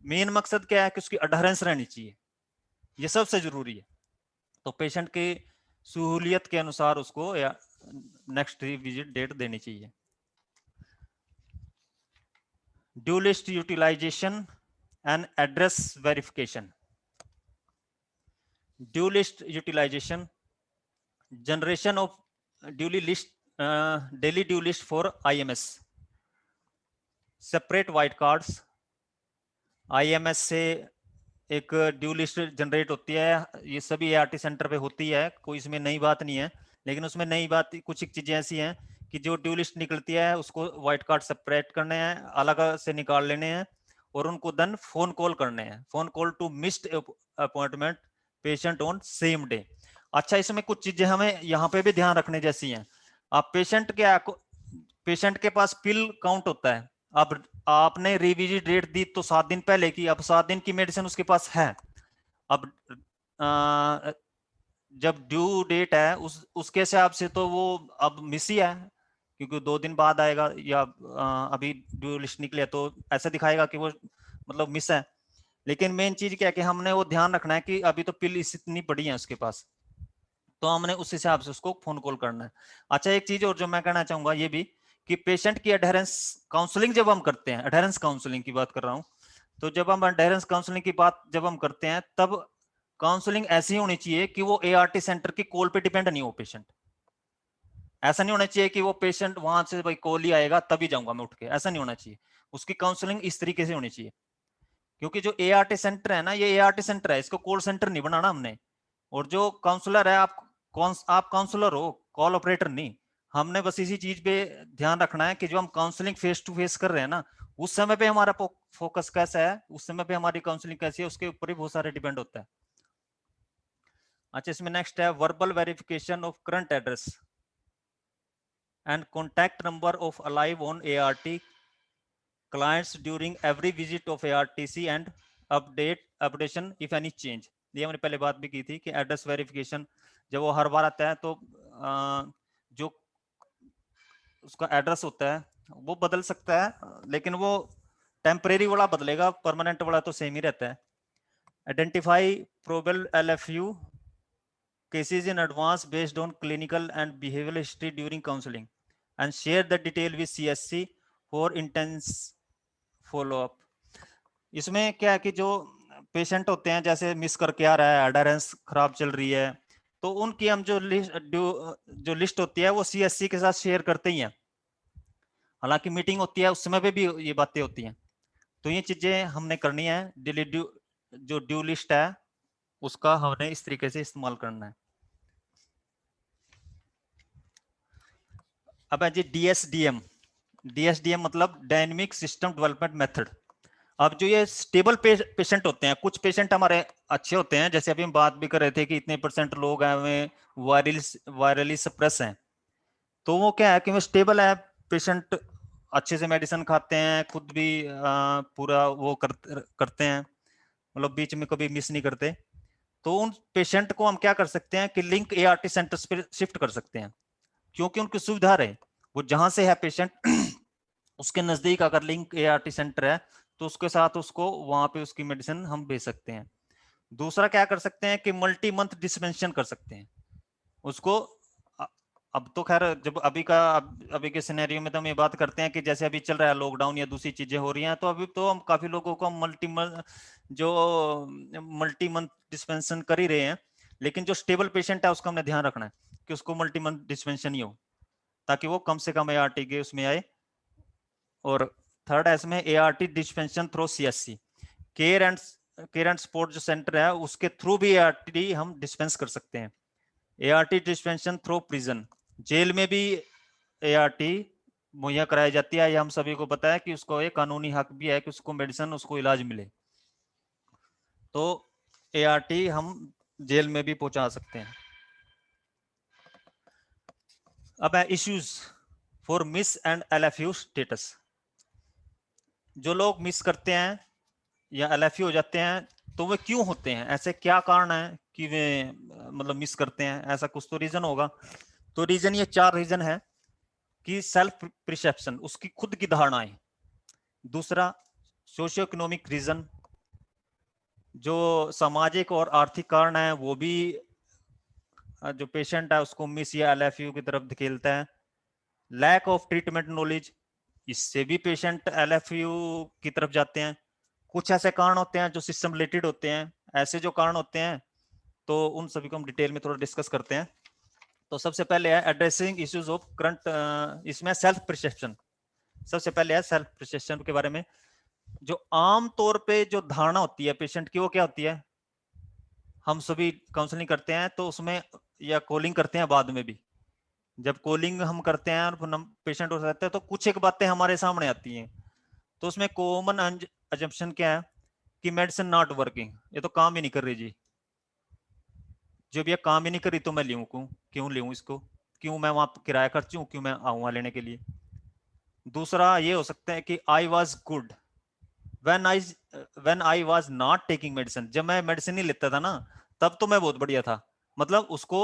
मेन मकसद क्या है कि उसकी अडहरेंस रहनी चाहिए, ये सबसे जरूरी है। तो पेशेंट की सहूलियत के अनुसार उसको या नेक्स्ट विजिट डेट देनी चाहिए। Due list utilization and address verification. Due list utilization, generation of duly list, daily due list for IMS, separate white cards. IMS से एक ड्यू लिस्ट जनरेट होती है, ये सभी ART सेंटर पे होती है, कोई इसमें नई बात नहीं है। लेकिन उसमें नई बात कुछ एक चीजें ऐसी हैं कि जो ड्यू लिस्ट निकलती है उसको व्हाइट कार्ड सेपरेट करने हैं, अलग से निकाल लेने हैं और उनको देन फोन कॉल करने हैं, phone call to missed appointment patient on same day. अच्छा, इसमें कुछ चीजें हमें यहाँ पे भी ध्यान रखने जैसी हैं। आप पेशेंट के पास पिल काउंट होता है, अब आपने रिविजिट डेट दी तो 7 दिन पहले की, अब 7 दिन की मेडिसिन उसके पास है। अब जब ड्यू डेट है उसके हिसाब से तो वो अब मिस ही है, क्योंकि 2 दिन बाद आएगा या अभी ड्यू लिस्ट निकले तो ऐसा दिखाएगा कि वो मतलब मिस है। लेकिन मेन चीज क्या है कि हमने वो ध्यान रखना है कि अभी तो पिल इतनी पड़ी है उसके पास, तो हमने उस हिसाब से उसको फोन कॉल करना है। अच्छा, एक चीज और जो मैं कहना चाहूंगा ये भी कि पेशेंट की अडेरेंस काउंसलिंग जब हम करते हैं, अडेरेंस काउंसलिंग की बात कर रहा हूं, तो जब हम अडेरेंस काउंसलिंग की बात जब हम करते हैं तब काउंसलिंग ऐसी होनी चाहिए कि वो ART सेंटर की कॉल पे डिपेंड नहीं हो पेशेंट। ऐसा नहीं होना चाहिए कि वो पेशेंट वहां से भाई कॉल ही आएगा तभी जाऊंगा मैं उठ के, ऐसा नहीं होना चाहिए। उसकी काउंसलिंग इस तरीके से होनी चाहिए, क्योंकि जो ART सेंटर है ना, ये ART सेंटर है, इसको कॉल सेंटर नहीं बनाना हमने। और जो काउंसलर है, आप काउंसलर हो, कॉल ऑपरेटर नहीं। हमने बस इसी चीज पे ध्यान रखना है कि जो हम काउंसलिंग फेस टू फेस कर रहे हैं ना, उस समय पे हमारा फोकस कैसा है, उस समय पे हमारी काउंसलिंग कैसी है, उसके ऊपर ही बहुत सारे डिपेंड होता है। अच्छा, इसमें नेक्स्ट है verbal verification of current address and contact number of alive on ART clients during every visit of ARTC and updation if any change। ये हमने पहले बात भी की थी कि एड्रेस वेरिफिकेशन जब वो हर बार आता है तो जो उसका एड्रेस होता है वो बदल सकता है, लेकिन वो टेम्परेरी वाला बदलेगा, परमानेंट वाला तो सेम ही रहता है। Identify probable LFU cases in advance based on clinical and behavioral history during counseling and share the detail with CSC for intense follow up. इसमें क्या है कि जो पेशेंट होते हैं जैसे मिस करके आ रहा है, अडेरेंस खराब चल रही है, तो उनकी हम जो लिस्ट होती है वो CSC के साथ शेयर करते ही हैं। हालांकि मीटिंग होती है उस समय पे भी ये बातें होती हैं, तो ये चीजें हमने करनी है। जो ड्यू लिस्ट है उसका हमने इस तरीके से इस्तेमाल करना है। अब है जी DSDM मतलब डायनेमिक सिस्टम डेवलपमेंट मेथड। अब जो ये स्टेबल पेशेंट होते हैं, कुछ पेशेंट हमारे अच्छे होते हैं, जैसे अभी हम बात भी कर रहे थे कि इतने % लोग हैं वायरली सप्रेस हैं, तो वो क्या है कि वो स्टेबल है, पेशेंट अच्छे से मेडिसिन खाते हैं, खुद भी पूरा वो करते हैं, मतलब बीच में कभी मिस नहीं करते। तो उन पेशेंट को हम क्या कर सकते हैं कि लिंक ART सेंटर्स पे शिफ्ट कर सकते हैं, क्योंकि उनकी सुविधा रहे। वो जहां से है पेशेंट उसके नजदीक अगर लिंक ART सेंटर है तो उसके साथ उसको वहां पे उसकी मेडिसिन हम भेज सकते हैं। दूसरा क्या कर सकते हैं कि मल्टी मंथ डिस्पेंशन कर सकते हैं उसको। अब तो खैर जब अभी के सिनेरियो में तो हम ये बात करते हैं कि जैसे अभी चल रहा है लॉकडाउन या दूसरी चीजें हो रही हैं, तो अभी तो हम काफी लोगों को मल्टी मंथ डिस्पेंशन कर ही रहे हैं। लेकिन जो स्टेबल पेशेंट है उसका हमने ध्यान रखना है कि उसको मल्टी मंथ डिस्पेंशन ही हो, ताकि वो कम से कम ART के उसमें आए। और थर्ड है इसमें ART dispensation through CSC, care and support जो सेंटर है उसके थ्रू भी ART हम डिस्पेंस कर सकते हैं। ART dispensation through prison, jail में भी ART मुहैया कराई जाती है, ये हम सभी को पता है कि उसको एक कानूनी हक भी है कि उसको मेडिसिन, उसको इलाज मिले। तो ART हम जेल में भी पहुंचा सकते हैं। अब है issues for miss and LFU status. जो लोग मिस करते हैं या LFU हो जाते हैं तो वे क्यों होते हैं, ऐसे क्या कारण है कि वे मतलब मिस करते हैं, ऐसा कुछ तो रीजन होगा। तो रीजन, ये 4 रीजन है कि सेल्फ परसेप्शन, उसकी खुद की धारणाएं। दूसरा सोशियो इकोनॉमिक रीजन, जो सामाजिक और आर्थिक कारण है वो भी जो पेशेंट है उसको मिस या LFU की तरफ धकेलता है। लैक ऑफ ट्रीटमेंट नॉलेज, इससे भी पेशेंट LFU की तरफ जाते हैं। कुछ ऐसे कारण होते हैं जो सिस्टम रिलेटेड होते हैं, ऐसे जो कारण होते हैं तो उन सभी को हम डिटेल में थोड़ा डिस्कस करते हैं। तो सबसे पहले है एड्रेसिंग इश्यूज ऑफ करंट, इसमें सेल्फ परसेप्शन। सबसे पहले है सेल्फ परसेप्शन के बारे में। जो आम तौर पे जो धारणा होती है पेशेंट की, वो क्या होती है, हम सभी काउंसलिंग करते हैं तो उसमें, या कॉलिंग करते हैं बाद में भी, जब कॉलिंग हम करते हैं और पेशेंट हो जाते हैं तो कुछ एक बातें हमारे सामने आती हैं। तो उसमें कॉमन अजम्पशन क्या है कि मेडिसिन नॉट वर्किंग, ये तो काम ही नहीं कर रही जी, जब ये काम ही नहीं करी तो मैं लूँ क्यों लूँ इसको, क्यों मैं वहां किराया खर्च हूँ, क्यों मैं आऊँगा लेने के लिए। दूसरा ये हो सकता है कि I was good when I was not taking medicine, जब मैं मेडिसिन नहीं लेता था ना तब तो मैं बहुत बढ़िया था, मतलब उसको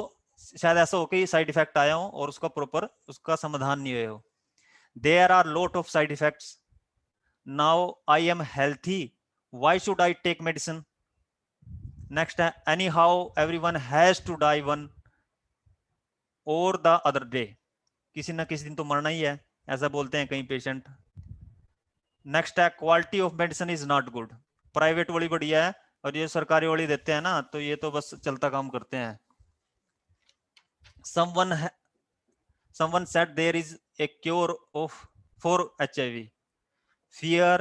शायद ऐसा हो कि साइड इफेक्ट आया हो और उसका प्रॉपर उसका समाधान नहीं हुआ हो। There are lot of side effects, now I am healthy, why should I take medicine. Next है anyhow everyone has to die one और द अदर डे, किसी ना किसी दिन तो मरना ही है, ऐसा बोलते हैं कई पेशेंट। नेक्स्ट है quality of medicine is not good, private वाली बढ़िया है और ये सरकारी वाली देते हैं ना तो ये तो बस चलता काम करते हैं। someone said there is a cure of for HIV, fear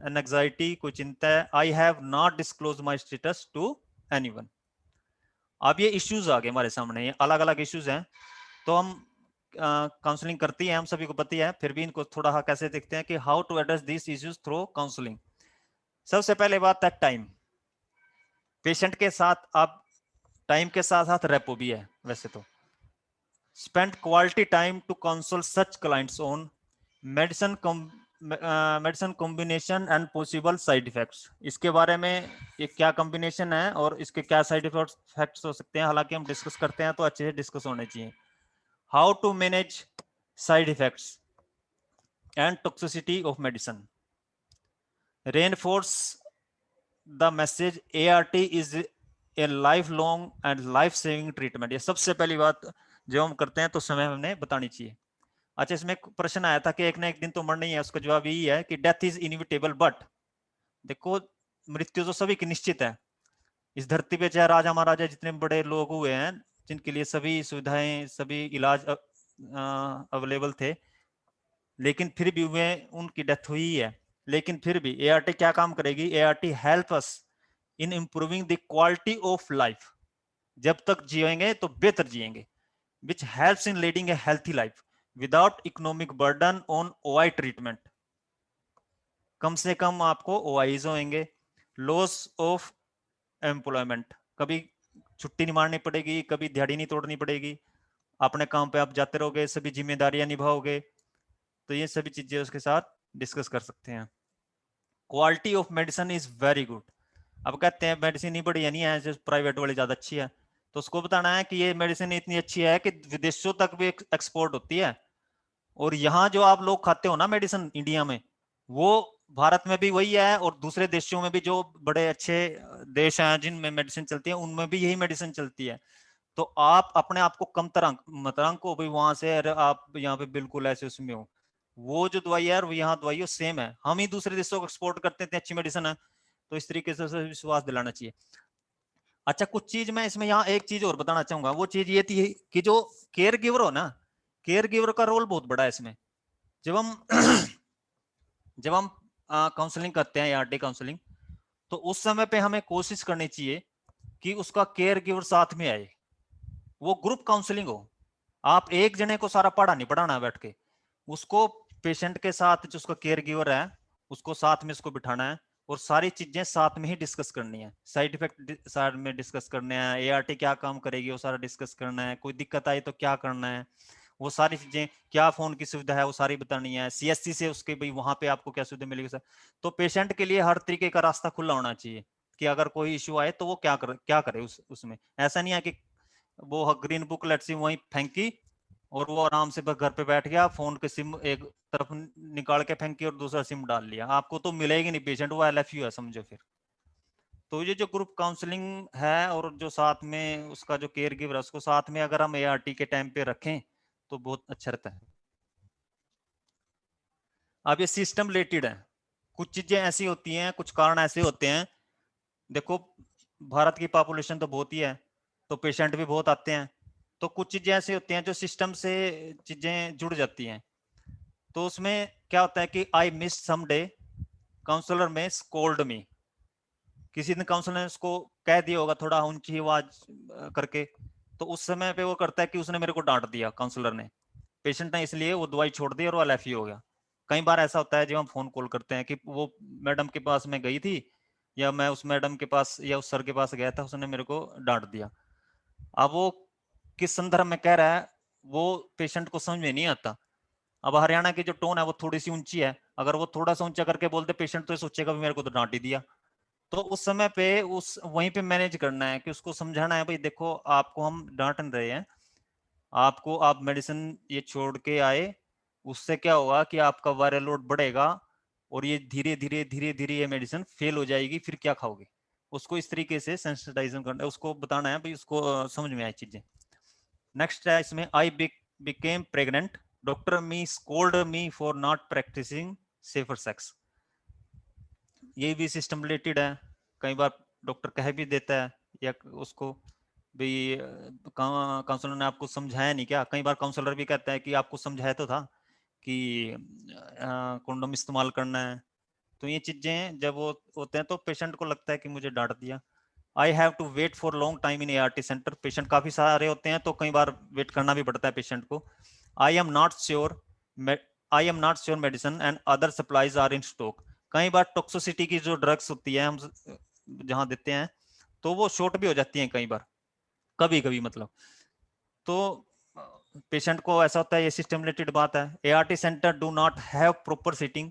and anxiety, कोई चिंता है, I have not disclosed my status to anyone। अब ये इश्यूज आ गए हमारे सामने, ये अलग अलग इश्यूज हैं। तो हम काउंसलिंग करती है, हम सभी को पता है, फिर भी इनको थोड़ा कैसे देखते हैं कि how to address this issues through counselling. सबसे पहले बात है टाइम। पेशेंट के साथ आप टाइम के साथ साथ रेपो भी है वैसे तो। Spend quality time to counsel such clients on medicine medicine combination and possible side effects, इसके बारे में ये क्या कॉम्बिनेशन है और इसके क्या साइड इफेक्ट्स हो सकते हैं, हालांकि हम डिस्कस करते हैं तो अच्छे से डिस्कस होने चाहिए। How to manage side effects and toxicity of medicine, reinforce the message ART is a lifelong and life saving treatment। ये सबसे पहली बात जो हम करते हैं तो समय हमने बतानी चाहिए। अच्छा, इसमें प्रश्न आया था कि एक ना एक दिन तो मरना ही है, उसका जवाब यही है कि डेथ इज इनविटेबल, बट देखो मृत्यु तो सभी की निश्चित है। इस धरती पे चाहे राजा महाराजा जितने बड़े लोग हुए हैं जिनके लिए सभी सुविधाएं सभी इलाज अवेलेबल थे, लेकिन फिर भी वे उनकी डेथ हुई है। लेकिन फिर भी ART क्या काम करेगी, ART help us in improving the quality of life, जब तक जिएंगे तो बेहतर जिएंगे, which helps in leading a healthy life without economic burden on OI treatment. कम से कम आपको OIs होंगे, लॉस ऑफ एम्प्लॉयमेंट, कभी छुट्टी नहीं मारनी पड़ेगी, कभी दिहाड़ी नहीं तोड़नी पड़ेगी, अपने काम पे आप जाते रहोगे, सभी जिम्मेदारियां निभाओगे। तो ये सभी चीजें उसके साथ डिस्कस कर सकते हैं। Quality of medicine is very good. अब कहते हैं मेडिसिन ही बढ़िया नहीं है, प्राइवेट वाली ज्यादा अच्छी है, तो उसको बताना है कि ये मेडिसिन इतनी अच्छी है कि विदेशों तक भी एक्सपोर्ट होती है, और यहाँ जो आप लोग खाते हो ना मेडिसिन इंडिया में, वो भारत में भी वही है और दूसरे देशों में भी जो बड़े अच्छे देश हैं जिनमें मेडिसिन चलती है उनमें भी यही मेडिसिन चलती है। तो आप अपने आप को कम तरह मत आंको भाई वहां से अरे आप यहाँ पे बिल्कुल ऐसे उसमें हो, वो जो दवाई है वो यहाँ दवाई हो सेम है, हम ही दूसरे देशों को एक्सपोर्ट करते हैं, अच्छी मेडिसिन है, तो इस तरीके से विश्वास दिलाना चाहिए। अच्छा, कुछ चीज मैं इसमें यहाँ एक चीज और बताना चाहूंगा, वो चीज ये थी कि जो केयर गिवर हो ना, केयर गिवर का रोल बहुत बड़ा है इसमें। जब हम जब हम काउंसलिंग करते हैं ART काउंसलिंग, तो उस समय पे हमें कोशिश करनी चाहिए कि उसका केयर गिवर साथ में आए। वो ग्रुप काउंसलिंग हो। आप एक जने को सारा पढ़ा नहीं पढ़ाना बैठ के, उसको पेशेंट के साथ जो उसका केयर गिवर है उसको साथ में उसको बिठाना है और सारी चीजें साथ में ही डिस्कस करनी है। साइड इफेक्ट साथ में डिस्कस करने हैं, एआरटी क्या काम करेगी वो सारा डिस्कस करना है, कोई दिक्कत आई तो क्या करना है, वो सारी चीजें, क्या फोन की सुविधा है वो सारी बतानी है, सीएससी से उसके भाई वहां पे आपको क्या सुविधा मिलेगी सर। तो पेशेंट के लिए हर तरीके का रास्ता खुला होना चाहिए कि अगर कोई इश्यू आए तो वो क्या करे उसमें। ऐसा नहीं है कि वो ग्रीन बुकलेट सी वहीं फेंकी और वो आराम से बस घर पे बैठ गया, फोन के सिम एक तरफ निकाल के फेंकी और दूसरा सिम डाल लिया, आपको तो मिलेगी नहीं पेशेंट, वो एलएफयू है समझो फिर। तो ये जो ग्रुप काउंसलिंग है और जो साथ में उसका जो केयर गिवर है उसको साथ में अगर हम एआरटी के टाइम पे रखें तो बहुत अच्छा रहता है। अब ये सिस्टम रिलेटेड है, कुछ चीजें ऐसी होती हैं, कुछ कारण ऐसे होते हैं, देखो भारत की पॉपुलेशन तो बहुत ही है तो पेशेंट भी बहुत आते हैं, तो कुछ चीजें ऐसी होती हैं जो सिस्टम से चीजें जुड़ जाती हैं। तो उसमें क्या होता है कि I miss some day counsellor me scold me, किसी दिन काउंसलर ने उसको कह दिया होगा थोड़ा ऊंची आवाज करके, तो उस समय पे वो करता है कि उसने मेरे को डांट दिया काउंसलर ने, पेशेंट ने, इसलिए वो दवाई छोड़ दी और वो एलएफई हो गया। कई बार ऐसा होता है जब हम फोन कॉल करते हैं कि वो मैडम के पास मैं गई थी या मैं उस मैडम के पास या उस सर के पास गया था, उसने मेरे को डांट दिया। अब वो किस संदर्भ में कह रहा है वो पेशेंट को समझ में नहीं आता। अब हरियाणा की जो टोन है वो थोड़ी सी ऊंची है, अगर वो थोड़ा सा ऊंचा करके बोलते पेशेंट तो ये सोचेगा भी मेरे को तो डांट ही दिया। तो उस समय पे उस वहीं पे मैनेज करना है कि उसको समझाना है भाई देखो आपको हम डांट रहे हैं, आपको आप मेडिसिन ये छोड़ के आए, उससे क्या होगा कि आपका वायरल लोड बढ़ेगा और ये धीरे धीरे धीरे धीरे ये मेडिसिन फेल हो जाएगी, फिर क्या खाओगे। उसको इस तरीके से सेंसिटाइजेशन करना है, उसको बताना है भाई, उसको समझ में आए चीजें। नेक्स्ट है इसमें I became pregnant, doctor me scold me for not practising safer sex. ये भी सिस्टम रिलेटेड है, कई बार डॉक्टर कह भी देता है या उसको भाई काउंसलर ने आपको समझाया नहीं क्या, कई बार काउंसलर भी कहता है कि आपको समझाया तो था कि कंडोम इस्तेमाल करना है। तो ये चीजें जब वो होते हैं तो पेशेंट को लगता है कि मुझे डांट दिया। I have to wait for long time in ART centre, patient काफी सारे होते हैं तो कई बार वेट करना भी पड़ता है पेशेंट को। I am not sure medicine and other supplies are in stock, कई बार टॉक्सिसिटी की जो ड्रग्स होती है हम जहां देते हैं तो वो शॉर्ट भी हो जाती हैं कई बार, कभी कभी मतलब। तो पेशेंट को ऐसा होता है, ये सिस्टम रिलेटेड बात है। ART centre do not have proper seating,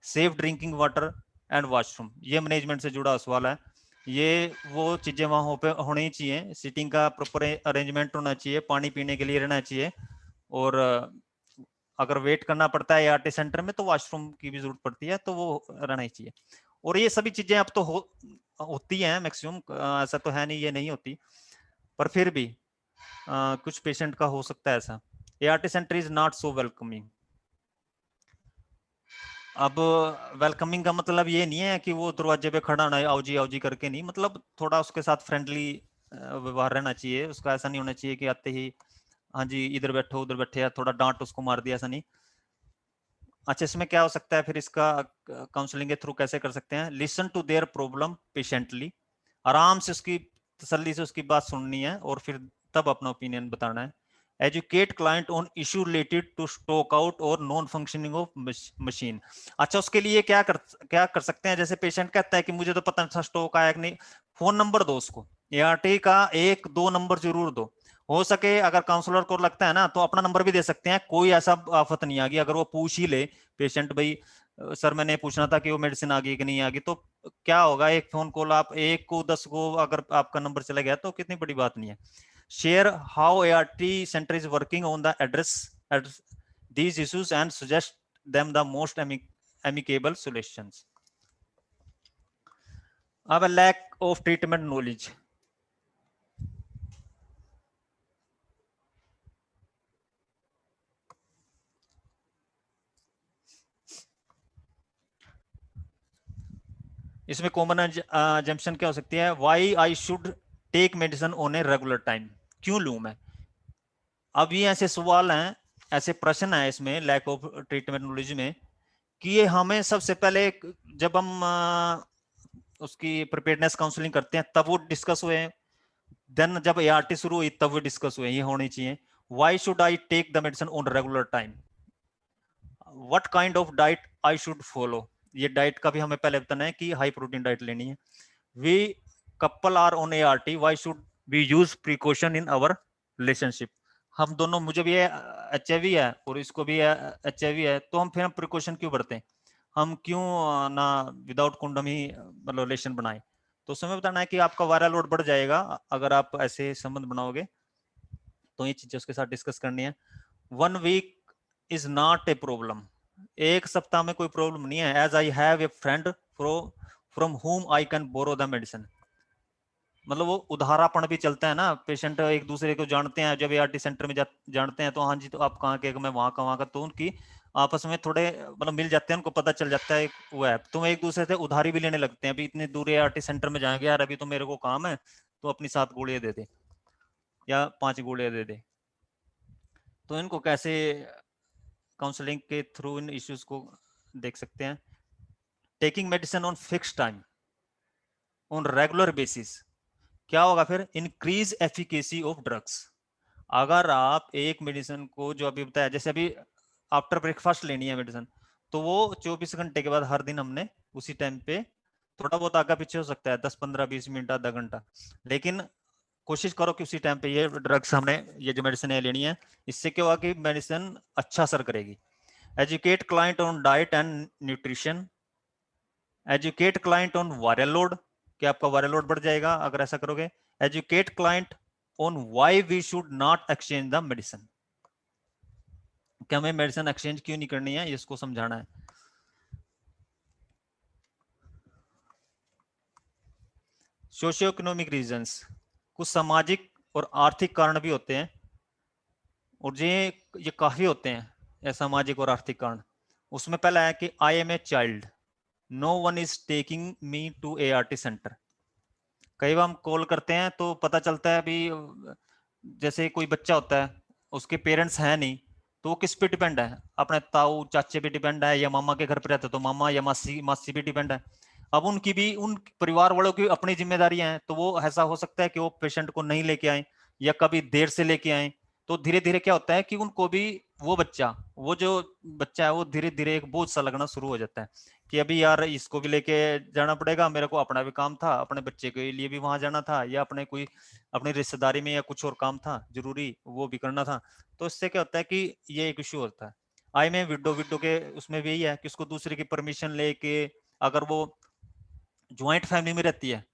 safe drinking water and washroom, ये मैनेजमेंट से जुड़ा सवाल है। ये वो चीजें वहां पे होनी चाहिए, सीटिंग का प्रॉपर अरेंजमेंट होना चाहिए, पानी पीने के लिए रहना चाहिए, और अगर वेट करना पड़ता है एआरटी सेंटर में तो वॉशरूम की भी जरूरत पड़ती है, तो वो रहना ही चाहिए। और ये सभी चीजें अब तो होती हैं मैक्सिमम, ऐसा तो है नहीं ये नहीं होती, पर फिर भी कुछ पेशेंट का हो सकता है ऐसा। ART centre is not so welcoming. अब वेलकमिंग का मतलब ये नहीं है कि वो दरवाजे पे खड़ा ना आओ जी करके, नहीं, मतलब थोड़ा उसके साथ फ्रेंडली व्यवहार रहना चाहिए उसका, ऐसा नहीं होना चाहिए कि आते ही हाँ जी इधर बैठो उधर बैठे, या थोड़ा डांट उसको मार दिया, ऐसा नहीं। अच्छा, इसमें क्या हो सकता है फिर, इसका काउंसलिंग के थ्रू कैसे कर सकते हैं। Listen to their problem patiently, आराम से उसकी तसल्ली से उसकी बात सुननी है और फिर तब अपना ओपिनियन बताना है। Educate client on issue related to stock out और नॉन फंक्शनिंग ऑफ मशीन। अच्छा, उसके लिए क्या कर सकते हैं, जैसे पेशेंट कहता है कि मुझे तो पता नहीं था स्टॉक आया कि नहीं, फोन नंबर दो उसको, एआरटी का 1-2 नंबर जरूर दो। हो सके अगर काउंसलर को लगता है ना तो अपना नंबर भी दे सकते हैं, कोई ऐसा आफत नहीं आ गई अगर वो पूछ ही ले पेशेंट, भाई सर मैंने पूछना था कि वो मेडिसिन आ गई कि नहीं आ गई, तो क्या होगा, एक फोन कॉल, आप 1 को 10 को अगर आपका नंबर चला गया तो कितनी बड़ी बात नहीं है। Share how ART centre is working on the address these issues and suggest them the most amicable solutions. अब lack of treatment knowledge, इसमें कॉमन जंक्शन क्या हो सकती है, why I should take medicine on a regular time, क्यों लूं मैं। अब ये ऐसे सवाल हैं, ऐसे प्रश्न है इसमें लैक ऑफ ट्रीटमेंट नॉलेज में, कि ये हमें सबसे पहले जब हम उसकी प्रिपेयरनेस काउंसलिंग करते हैं तब वो डिस्कस हुए हैं, देन जब ART शुरू हुई तब वो डिस्कस हुए, ये होनी चाहिए। Why should I take the medicine on regular time, what kind of diet I should follow, ये डाइट का भी हमें पहले बताना है कि हाई प्रोटीन डाइट लेनी है। We couple are on ART, why should we use precaution in our relationship, हम दोनों, मुझे भी HIV है और इसको भी HIV है, तो हम फिर हम प्रिकॉशन क्यों बरतें, हम क्यों ना विदाउट कंडोम ही मतलब रिलेशन बनाए। तो उसमें बताना है कि आपका वायरल लोड बढ़ जाएगा अगर आप ऐसे संबंध बनाओगे, तो ये चीजें उसके साथ डिस्कस करनी है। 1 week is not a problem, एक सप्ताह में कोई प्रॉब्लम नहीं है। As I have a friend from whom I can borrow the medicine, मतलब वो उधारापन भी चलता है ना, पेशेंट एक दूसरे को जानते हैं, जब ART सेंटर में जानते हैं तो हाँ जी तो आप कहाँ के, मैं वहाँ का, वहाँ का, तो उनकी आपस में थोड़े मतलब मिल जाते हैं, उनको पता चल जाता है वो है, तो एक दूसरे से उधारी भी लेने लगते हैं। अभी इतनी दूर ART सेंटर में जाएंगे, यार अभी तो मेरे को काम है, तो अपनी 7 गोलियां दे दे या 5 गोलियां दे दे। तो इनको कैसे काउंसलिंग के थ्रू इन इश्यूज को देख सकते हैं। Taking medicine on fix time on regular basis, क्या होगा फिर, इंक्रीज एफिकेसी ऑफ ड्रग्स। अगर आप एक मेडिसिन को, जो अभी बताया, जैसे अभी आफ्टर ब्रेकफास्ट लेनी है मेडिसिन, तो वो 24 घंटे के बाद हर दिन हमने उसी टाइम पे, थोड़ा बहुत आगे पीछे हो सकता है 10 15 20 मिनट आधा घंटा, लेकिन कोशिश करो कि उसी टाइम पे ये ड्रग्स हमने, ये जो मेडिसिन है लेनी है। इससे क्या होगा कि मेडिसिन अच्छा असर करेगी। Educate client on diet and nutrition, educate client on viral load, कि आपका वायरल लोड बढ़ जाएगा अगर ऐसा करोगे। Educate client on why we should not exchange the medicine, कि हमें मेडिसिन एक्सचेंज क्यों नहीं करनी है, इसको समझाना है। सोशियो इकोनॉमिक रीजंस, कुछ सामाजिक और आर्थिक कारण भी होते हैं, और ये काफी होते हैं ये सामाजिक और आर्थिक कारण। उसमें पहला है कि I am a child, no one is taking me to ART centre. कई बार हम कॉल करते हैं तो पता चलता है अभी, जैसे कोई बच्चा होता है, उसके पेरेंट्स हैं नहीं, तो वो किस पे डिपेंड है, अपने ताऊ चाचे पे डिपेंड है, या मामा के घर पे रहते तो मामा या मासी मासी पे डिपेंड है। अब उनकी भी, उन परिवार वालों की अपनी जिम्मेदारियां हैं, तो वो ऐसा हो सकता है कि वो पेशेंट को नहीं लेके आए या कभी देर से लेके आए, तो धीरे धीरे क्या होता है कि उनको भी वो जो बच्चा है वो धीरे धीरे एक बोझ सा लगना शुरू हो जाता है कि अभी यार इसको भी लेके जाना पड़ेगा, मेरे को अपना भी काम था, अपने बच्चे के लिए भी वहां जाना था, या अपने कोई अपनी रिश्तेदारी में या कुछ और काम था जरूरी, वो भी करना था। तो इससे क्या होता है कि ये एक इश्यू होता है। आई में विडो विडो के उसमें भी यही है कि उसको दूसरे की परमिशन लेके, अगर वो ज्वाइंट फैमिली में रहती है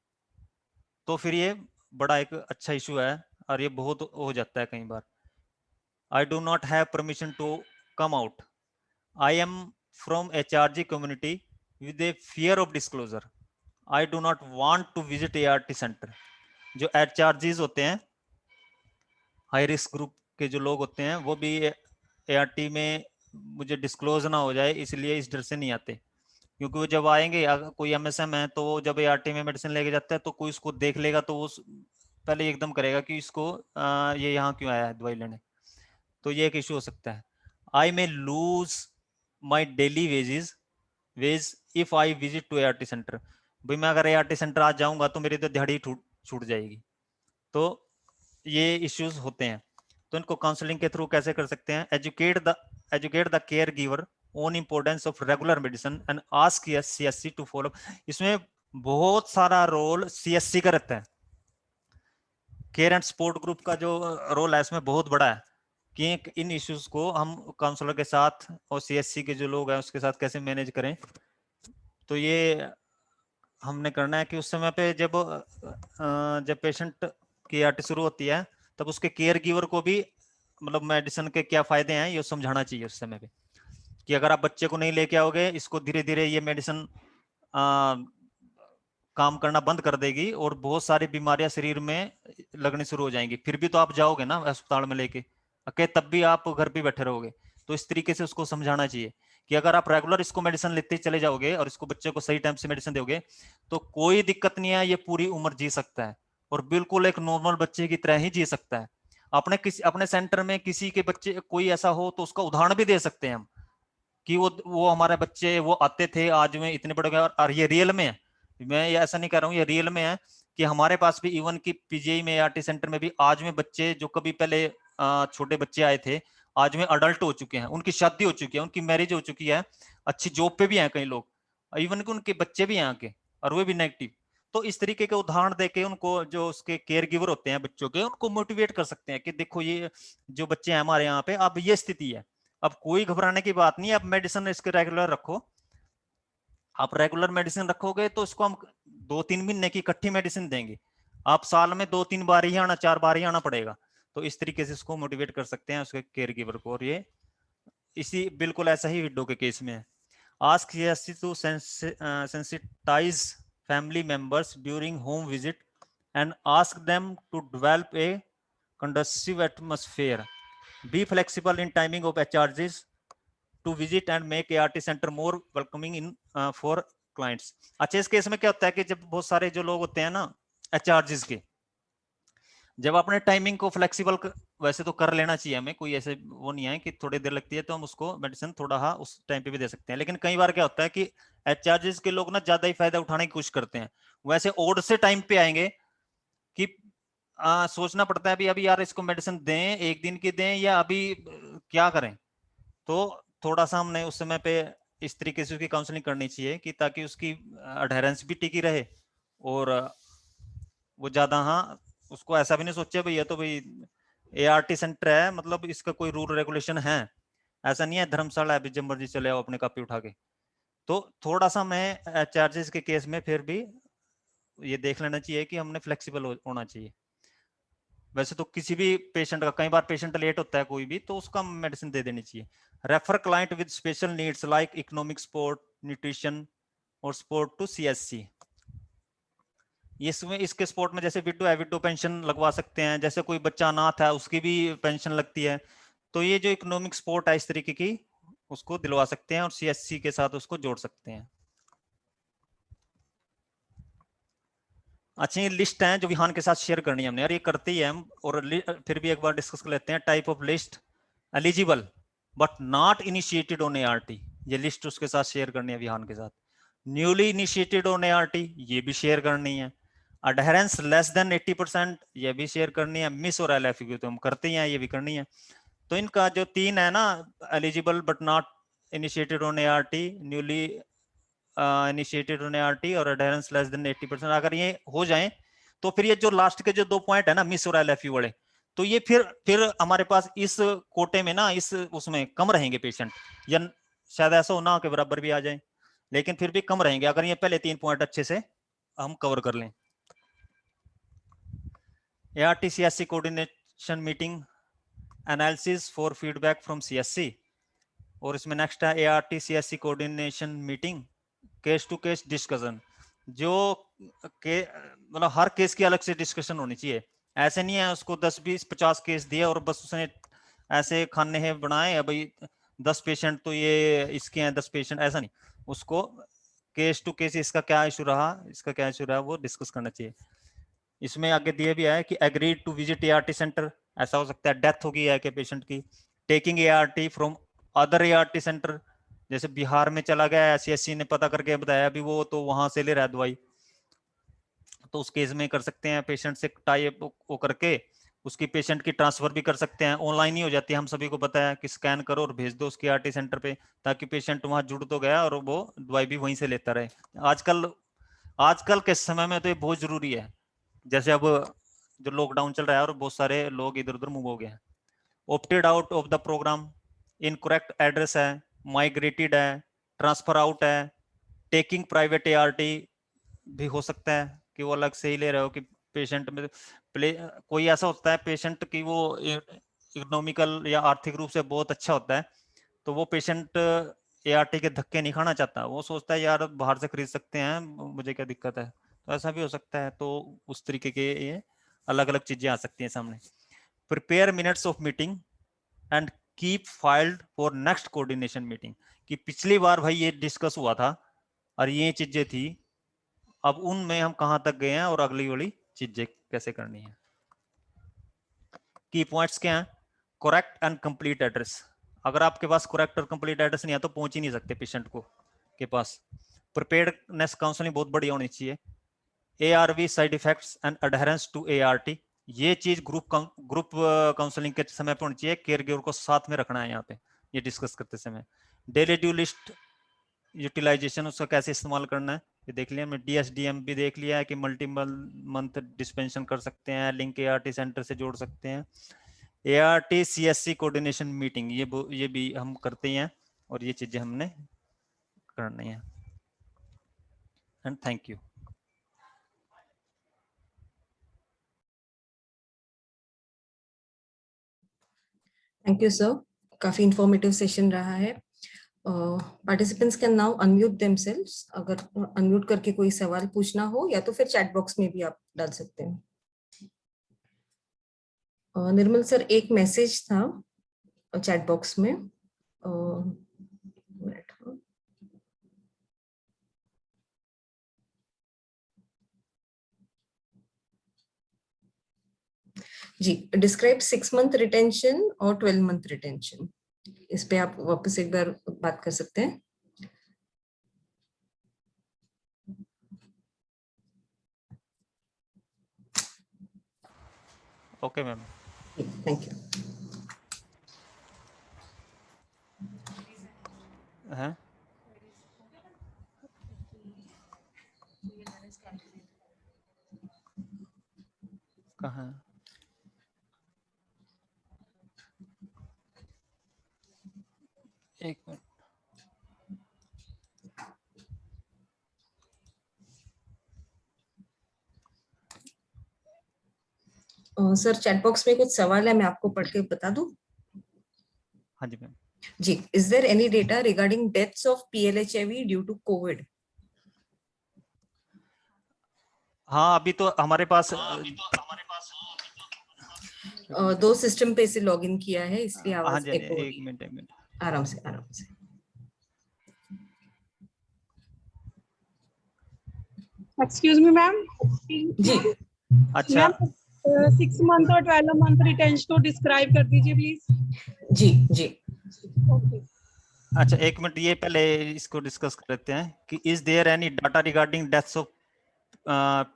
तो फिर ये बड़ा एक अच्छा इशू है, और ये बहुत हो जाता है कई बार। I do not have permission to come out, I am from HRG community with a fear of disclosure, I do not want to visit ART centre. जो HRGs होते हैं, हाई रिस्क ग्रुप के जो लोग होते हैं, वो भी ART में मुझे डिस्क्लोज ना हो जाए इसलिए इस डर से नहीं आते, क्योंकि वो जब आएंगे, अगर कोई MSM है तो वो जब ART में मेडिसिन लेके जाता है तो कोई उसको देख लेगा तो वो पहले एकदम करेगा कि इसको ये यहाँ क्यों आया है दवाई लेने, तो ये एक इशू हो सकता है। I may lose my daily wage if I visit to ART centre, भाई मैं अगर ART सेंटर आज जाऊंगा तो मेरी तो दिहाड़ी छूट जाएगी। तो ये इश्यूज होते हैं, तो इनको काउंसलिंग के थ्रू कैसे कर सकते हैं। Educate the caregiver on importance of regular medicine and ask CSC to follow. इसमें बहुत सारा रोल CSC का रहता है, केयर एंड सपोर्ट ग्रुप का जो रोल है इसमें बहुत बड़ा है, कि इन इश्यूज को हम काउंसलर के साथ और CSC के जो लोग हैं उसके साथ कैसे मैनेज करें। तो ये हमने करना है कि उस समय पे जब पेशेंट की ART शुरू होती है तब उसके केयर गिवर को भी मतलब मेडिसिन के क्या फायदे हैं ये समझाना चाहिए उस समय पे, कि अगर आप बच्चे को नहीं लेके आओगे, इसको धीरे धीरे ये मेडिसिन काम करना बंद कर देगी और बहुत सारी बीमारियां शरीर में लगनी शुरू हो जाएंगी, फिर भी तो आप जाओगे ना अस्पताल में लेके, तब भी आप घर पे बैठे रहोगे। तो इस तरीके से उसको समझाना चाहिए कि अगर आप रेगुलर इसको मेडिसिन लेते चले जाओगे और इसको बच्चे को सही टाइम से मेडिसिन दोगे तो कोई दिक्कत नहीं है, ये पूरी उम्र जी सकता है और बिल्कुल एक नॉर्मल बच्चे की तरह ही जी सकता है। अपने सेंटर में किसी के बच्चे कोई ऐसा हो तो उसका उदाहरण भी दे सकते हैं हम, कि वो हमारे बच्चे वो आते थे, आज में इतने बड़े गए, और ये रियल में है, मैं ये ऐसा नहीं कह रहा हूँ, ये रियल में है कि हमारे पास भी इवन की पीजीआई में आरटी सेंटर में भी आज में बच्चे जो कभी पहले छोटे बच्चे आए थे, आज में अडल्ट हो चुके हैं, उनकी शादी हो चुकी है, उनकी मैरिज हो चुकी है, अच्छी जॉब पे भी हैं कई लोग, इवन कि उनके बच्चे भी हैं आके, और वो भी नेगेटिव। तो इस तरीके के उदाहरण देके उनको, जो उसके केयर गिवर होते हैं बच्चों के, उनको मोटिवेट कर सकते हैं कि देखो ये जो बच्चे हैं हमारे यहाँ पे, अब ये स्थिति है, अब कोई घबराने की बात नहीं है, अब मेडिसिन इसके रेगुलर रखो। आप रेगुलर मेडिसिन रखोगे तो इसको हम 2-3 महीने की इकट्ठी मेडिसिन देंगे, आप साल में 2-3 बार ही आना, 4 बार ही आना पड़ेगा। तो इस तरीके से इसको मोटिवेट कर सकते हैं उसके केयर गिवर को। और ये इसी बिल्कुल ऐसा ही विडो के केस में है। Ask CSC to sensitize family members during home visit and ask them to develop a conducive atmosphere. Be flexible in timing of HRGs to visit and make ART center more welcoming in for clients. अच्छा, इस case में क्या होता है कि जब बहुत सारे जो लोग होते हैं ना HRGs के, जब अपने टाइमिंग को फ्लेक्सिबल वैसे तो कर लेना चाहिए हमें, कोई ऐसे वो नहीं है कि थोड़ी देर लगती है तो हम उसको मेडिसिन थोड़ा हाँ उस टाइम पे भी दे सकते हैं, लेकिन कई बार क्या होता है कि HRGs के लोग ना ज्यादा ही फायदा उठाने की कोशिश करते हैं, वैसे ओड से टाइम पे आएंगे कि सोचना पड़ता है अभी यार इसको मेडिसिन दें, एक दिन की दें या अभी क्या करें। तो थोड़ा सा हमने उस समय पे इस तरीके से उसकी काउंसलिंग करनी चाहिए कि ताकि उसकी अडेरेंस भी टिकी रहे, और वो ज्यादा हाँ उसको ऐसा भी नहीं सोचे भैया तो भाई ART सेंटर है मतलब इसका कोई रूल रेगुलेशन है, ऐसा नहीं है धर्मशाला है जब मर्जी चले आओ अपने कापी उठा के। तो थोड़ा सा मैं चार्जेस के केस में फिर भी ये देख लेना चाहिए कि हमने फ्लेक्सिबल होना चाहिए। वैसे तो किसी भी पेशेंट का, कई बार पेशेंट लेट होता है कोई भी, तो उसका मेडिसिन दे देनी चाहिए। Refer client with special needs like economic support, nutrition और सपोर्ट टू CSC। इसमें इसके सपोर्ट में जैसे विडो है, विडो पेंशन लगवा सकते हैं, जैसे कोई बच्चा अनाथ है उसकी भी पेंशन लगती है, तो ये जो इकोनॉमिक सपोर्ट है इस तरीके की उसको दिलवा सकते हैं और CSC के साथ उसको जोड़ सकते हैं। अच्छा, ये लिस्ट है जो विहान के साथ शेयर करनी है हमने, यार ये करते ही है हम, और फिर भी एक बार डिस्कस कर लेते हैं। Type of list eligible but not initiated on ART, ये लिस्ट उसके साथ शेयर करनी है विहान के साथ। न्यूली इनिशिएटेड ऑन ART, ये भी शेयर करनी है। अडहेरेंस लेस देन 80%, ये भी शेयर करनी है। मिस और LFQ तो हम करते ही हैं, ये भी करनी है। तो इनका जो 3 है ना, eligible but not initiated on ART, newly initiated on ART और अडेरेंस लेस देन 80%, अगर ये हो जाए तो फिर ये जो लास्ट के जो 2 पॉइंट है ना, मिस और LFU वाले, तो ये फिर हमारे पास इस कोटे में ना, इस उसमें कम रहेंगे पेशेंट, या शायद ऐसा हो ना के बराबर भी आ जाए, लेकिन फिर भी कम रहेंगे अगर ये पहले 3 पॉइंट अच्छे से हम कवर कर लें। ART CSC coordination meeting analysis for feedback from CSC, और इसमें नेक्स्ट है ART CSC coordination meeting case to case discussion, जो मतलब हर केस की अलग से डिस्कशन होनी चाहिए। ऐसे नहीं है उसको 10-20-50 केस दिए और बस उसने ऐसे खाने हैं बनाए भाई 10 पेशेंट तो ये इसके हैं 10 पेशेंट, ऐसा नहीं, उसको केस टू केस इसका क्या इशू रहा, इसका क्या इशू रहा, वो डिस्कस करना चाहिए। इसमें आगे दिए भी है कि agreed to visit ART centre, ऐसा हो सकता है डेथ होगी है कि पेशेंट की, taking ART from other ART centre, जैसे बिहार में चला गया CSC ने पता करके बताया भी वो तो वहां से ले रहा है दवाई, तो उस केस में कर सकते हैं पेशेंट से टाई अप करके उसकी पेशेंट की ट्रांसफर भी कर सकते हैं, ऑनलाइन ही हो जाती है, हम सभी को पता है कि स्कैन करो और भेज दो उसके ART सेंटर पे, ताकि पेशेंट वहां जुड़ तो गया और वो दवाई भी वहीं से लेता रहे। आजकल के समय में तो ये बहुत जरूरी है, जैसे अब जो लॉकडाउन चल रहा है और बहुत सारे लोग इधर उधर मूव हो गए हैं। Opted out of the programme, incorrect address है, माइग्रेटेड है, ट्रांसफर आउट है, टेकिंग प्राइवेट ART भी हो सकता है कि वो अलग से ही ले रहे हो, कि पेशेंट में कोई ऐसा होता है पेशेंट की वो इकोनॉमिकल या आर्थिक रूप से बहुत अच्छा होता है, तो वो पेशेंट ART के धक्के नहीं खाना चाहता, वो सोचता है यार बाहर से खरीद सकते हैं मुझे क्या दिक्कत है, तो ऐसा भी हो सकता है। तो उस तरीके के ये अलग अलग चीजें आ सकती हैं सामने। Prepare minutes of meeting and keep filed for next coordination meeting, कि पिछली बार भाई ये डिस्कस हुआ था और ये चीजें थी, अब उनमें हम कहां तक गए हैं और अगली वाली चीजें कैसे करनी है। की पॉइंट्स क्या हैं? करेक्ट एंड कंप्लीट एड्रेस, अगर आपके पास करेक्ट और कंप्लीट एड्रेस नहीं है तो पहुंच ही नहीं सकते पेशेंट को के पास। प्रिपेयर्डनेस काउंसलिंग बहुत बढ़िया होनी चाहिए, ARV side effects and adherence to ART, ये चीज ग्रुप काउंसलिंग के समय पर होनी चाहिए, केयर गिवर को साथ में रखना है यहाँ पे ये डिस्कस करते समय। डेली ड्यू लिस्ट यूटिलाइजेशन, उसका कैसे इस्तेमाल करना है ये देख लिया हमने। DSDM भी देख लिया है कि मल्टीपल मंथ डिस्पेंशन कर सकते हैं, लिंक ART सेंटर से जोड़ सकते हैं। ART CSC कोऑर्डिनेशन मीटिंग, ये भी हम करते हैं और ये चीजें हमने करनी है। And thank you. Thank you sir, काफी इंफॉर्मेटिव सेशन रहा है। Participants can now unmute themselves, अगर अनम्यूट करके कोई सवाल पूछना हो या तो फिर चैट बॉक्स में भी आप डाल सकते हैं। निर्मल सर, एक मैसेज था चैट बॉक्स में, मिनट, हाँ। जी, डिस्क्राइब 6 मंथ रिटेंशन और 12 मंथ रिटेंशन, इस पे आप वापस एक बार बात कर सकते हैं। Okay ma'am. Thank you. हैं कहाँ है? एक मिनट। सर चैट बॉक्स में कुछ सवाल है, मैं आपको पढ़ के बता दूं? हाँ जी मैम। जी, is there any data regarding deaths of PLHIV due to COVID? हाँ अभी तो हमारे पास दो सिस्टम पे से लॉगिन किया है, इसलिए हाँ आवाज जी हाँ जी, एको हो एक रही है। मिनट एक मिनट। आराम से आराम से। Excuse me ma'am. जी अच्छा मैम 6 मंथ और 12 मंथ रिटेंशन को डिस्क्राइब कर दीजिए प्लीज। Ji ji. ओके। अच्छा एक मिनट, ये पहले इसको डिस्कस कर लेते हैं कि is there any data regarding deaths of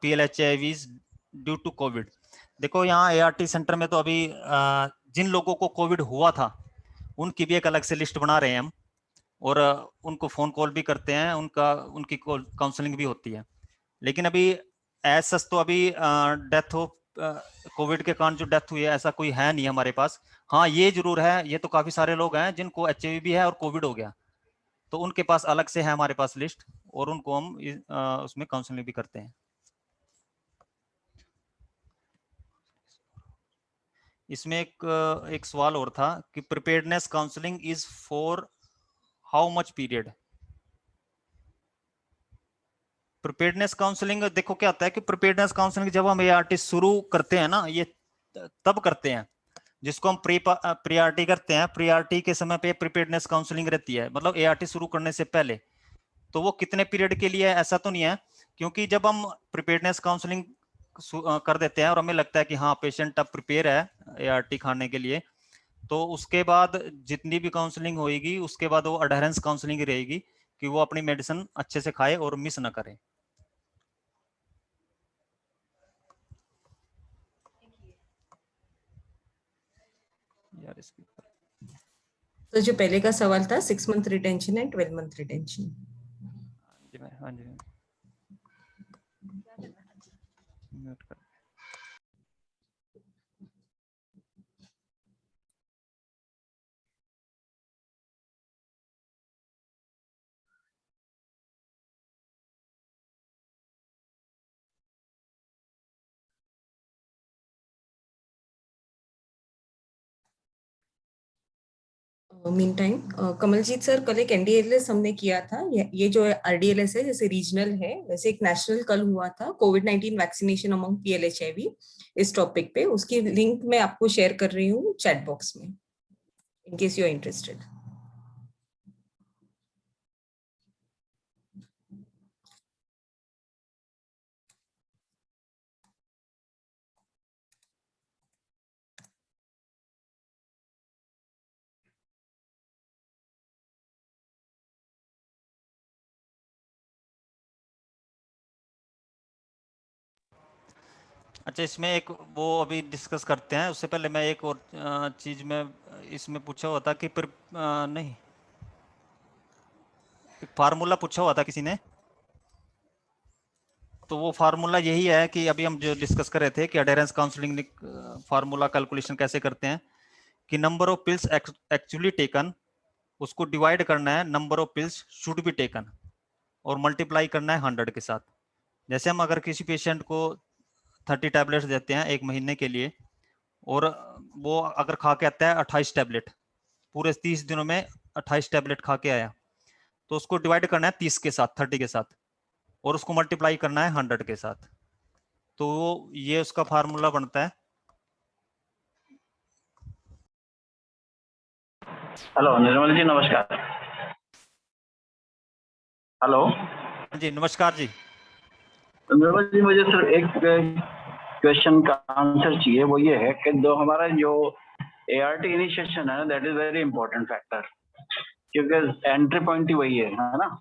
PLHIVs due to Covid. देखो यहाँ ART सेंटर में तो अभी जिन लोगों को कोविड हुआ था उनकी भी एक अलग से लिस्ट बना रहे हैं हम, और उनको फोन कॉल भी करते हैं, उनकी काउंसलिंग भी होती है। लेकिन अभी एज सच तो अभी डेथ हो कोविड के कारण जो डेथ हुई है ऐसा कोई है नहीं हमारे पास। हाँ ये जरूर है, ये तो काफी सारे लोग हैं जिनको HIV भी है और कोविड हो गया, तो उनके पास अलग से है हमारे पास लिस्ट, और उनको हम उसमें काउंसलिंग भी करते हैं। इसमें एक सवाल और था कि preparedness counselling is for how much period. Preparedness counselling देखो क्या होता है कि प्रिपेयर्डनेस काउंसलिंग जब हम ART शुरू करते हैं ना, ये तब करते हैं जिसको हम प्रियारिटी करते हैं। प्रियारिटी के समय पे प्रिपेयर्डनेस काउंसलिंग रहती है, मतलब ART शुरू करने से पहले। तो वो कितने पीरियड के लिए ऐसा तो नहीं है, क्योंकि जब हम प्रिपेयर्डनेस काउंसलिंग कर देते हैं और हमें लगता है कि हाँ पेशेंट अब प्रिपेयर है ART खाने के लिए, तो उसके बाद जितनी भी काउंसलिंग होगी उसके बाद वो अडहेरेंस काउंसलिंग रहेगी कि वो अपनी मेडिसिन अच्छे से खाए और मिस ना करे। यार इसकी तो जो पहले का सवाल था 6 month retention and 12 month retention. हाँ जी म्यूट कर। मीन टाइम कमलजीत सर, कल एक NDLS हमने किया था, ये जो RDLS है जैसे रीजनल है, वैसे एक नेशनल कल हुआ था COVID-19 वैक्सीनेशन अमंग PLHIV, इस टॉपिक पे उसकी लिंक मैं आपको शेयर कर रही हूँ चैट बॉक्स में, in case you are interested. अच्छा, इसमें एक वो अभी डिस्कस करते हैं, उससे पहले मैं एक और चीज में इसमें पूछा हुआ था कि नहीं, एक फार्मूला पूछा हुआ था किसी ने, तो वो फार्मूला यही है कि अभी हम जो डिस्कस कर रहे थे कि अडेरेंस काउंसलिंग फार्मूला कैलकुलेशन कैसे करते हैं कि number of pills actually taken, उसको डिवाइड करना है number of pills should be taken और मल्टीप्लाई करना है 100 के साथ। जैसे हम अगर किसी पेशेंट को 30 टैबलेट्स देते हैं एक महीने के लिए, और वो अगर खा के आता है 28 टैबलेट, पूरे 30 दिनों में 28 टैबलेट खा के आया, तो उसको डिवाइड करना है 30 के साथ, 30 के साथ, और उसको मल्टीप्लाई करना है 100 के साथ। तो ये उसका फार्मूला बनता है। हेलो निर्मल जी, नमस्कार। हेलो जी नमस्कार जी। निर्मल जी, मुझे सिर्फ एक क्वेश्चन का आंसर चाहिए। वो ये है कि जो हमारा जो ART इनिशिएशन है, that is very important factor, क्योंकि एंट्री पॉइंट ही वही है ना?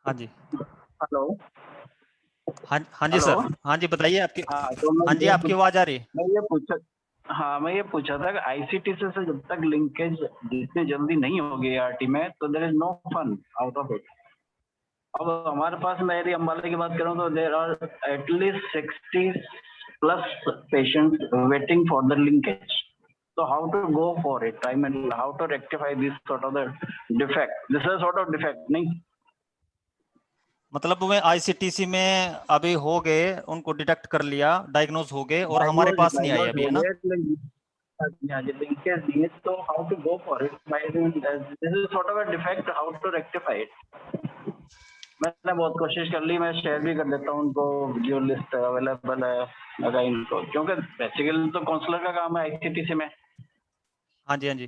हाँ जी। हेलो हाँ जी हेलो। सर, हाँ जी बताइए आपकी। हाँ, तो हाँ जी, आपकी आवाज आ रही है। मैं ये पूछा था कि ICTC से जब तक लिंकेज जितनी जल्दी नहीं होगी ART में, तो there is no fun out of it. अब हमारे पास, मैं यदि अम्बाला की बात करूं तो देर आर एटलीस्ट 60+ patients waiting for the linkage. So how to go for it? I mean, how to rectify this sort of the defect? This is a sort of defect, नहीं? मतलब वो ICTC में अभी हो गए, उनको डिटेक्ट कर लिया, डायग्नोज हो गए, और हमारे पास नहीं आए अभी, है ना? Linkage नहीं है, तो how to go for it? This is sort of a defect. How to rectify it? मैंने बहुत कोशिश कर ली, मैं शेयर भी कर देता हूँ उनको, वीडियो लिस्ट अवेलेबल है अगर इनको, क्योंकि बेसिकली तो काउंसलर का काम है ICTC में। हाँ जी, हाँ जी।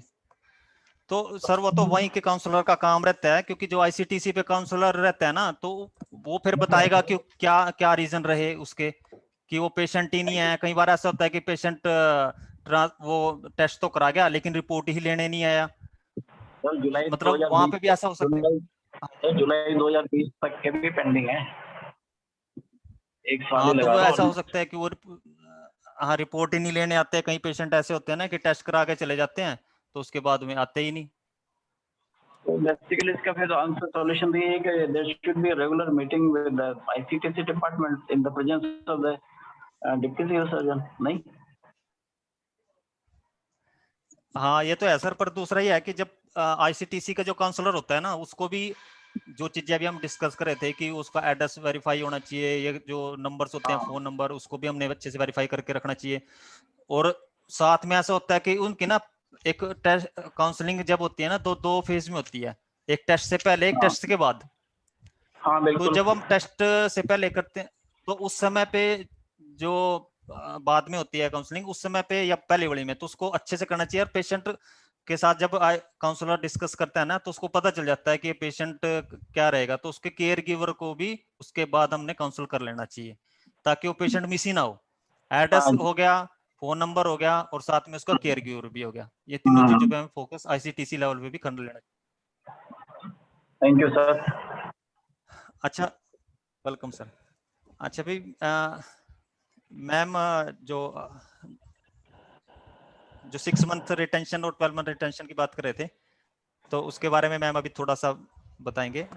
तो सर वो तो वहीं के काउंसलर का काम रहता है, क्योंकि जो ICTC पे काउंसलर रहता है ना, तो वो फिर बताएगा कि क्या क्या रीजन रहे उसके, कि वो पेशेंट ही नहीं है। कई बार ऐसा होता है कि पेशेंट वो टेस्ट तो करा गया लेकिन रिपोर्ट ही लेने नहीं आया, तो जुलाई मतलब वहां पे भी ऐसा हो सकता है। जुलाई 2020 तक के भी पेंडिंग है, एक साल हाँ, ही तो लगा वो लो। ऐसा हो सकता है कि वो हाँ रिपोर्ट ही नहीं लेने आते। कई पेशेंट ऐसे होते हैं ना कि टेस्ट करा के चले जाते हैं, तो उसके बाद में आते ही नहीं। तो बेसिकली इसका फिर आंसर सॉल्यूशन ये है कि there should be regular meeting with the ICTC department in the presence of the deputy civil surgeon, नहीं? हाँ ये तो है सर, पर दूसरा ये है कि जब ICTC का जो काउंसलर होता है ना, उसको भी जो चीजें अभी हम डिस्कस कर रहे थे कि उसका एड्रेस वेरीफाई होना चाहिए, ये जो नंबर्स होते हैं फोन नंबर, उसको भी हमने अच्छे से वेरीफाई करके रखना चाहिए। और साथ में ऐसा होता है कि उनकी ना एक टेस्ट काउंसलिंग जब होती है ना, तो 2 फेज में होती है, एक टेस्ट से पहले, एक हाँ टेस्ट के बाद। हाँ तो बिल्कुल। जब हम टेस्ट से पहले करते हैं, तो उस समय पे जो बाद में होती है काउंसलिंग, उस समय पे या पहले वाली में, तो उसको अच्छे से करना चाहिए। और पेशेंट के साथ जब काउंसलर डिस्कस करता है ना, तो उसको पता चल जाता है कि पेशेंट क्या रहेगा, तो उसके केयर गिवर को भी उसके बाद हमने काउंसल कर लेना चाहिए, ताकि वो पेशेंट मिस ही ना हो। एड्रेस हाँ, हो गया, फोन नंबर हो गया, और साथ में उसका केयर गिवर भी हो गया। ये तीनों चीजों पे हमें फोकस ICTC लेवल पे भी कर लेना चाहिए। Thank you sir. अच्छा, वेलकम सर। अच्छा भाई, मैम जो 6 मंथ रिटेंशन और 12 मंथ रिटेंशन की बात कर रहे थे, तो उसके बारे में मैम अभी थोड़ा सा बताएंगे।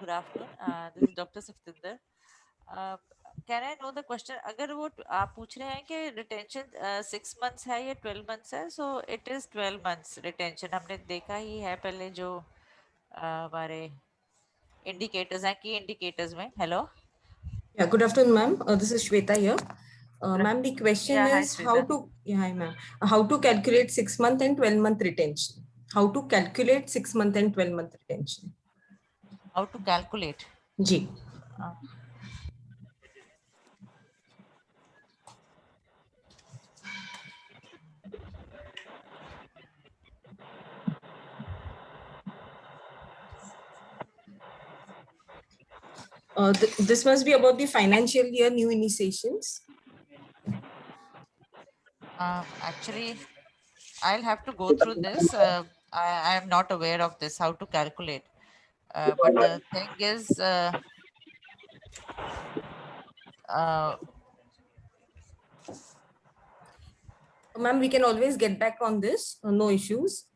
Good afternoon. This is Dr. Sukhinder. Can I know the question? अगर वो आप पूछ रहे हैं कि retention 6 months है या 12 months है, so it is 12 months retention. हमने देखा ही है पहले जो हमारे indicators हैं, key indicators में. Hello. Yeah, good afternoon, ma'am. This is Shweta here. Ma'am, the question Yeah, hi, is Shweta. hi, ma'am. How to calculate 6-month and 12-month retention? How to calculate 6-month and 12-month retention? How to calculate? Ji. This must be about the financial year new initiations. Actually, I'll have to go through this. I am not aware of this, how to calculate. But the thing is, Ma'am, we can always get back on this. No issues.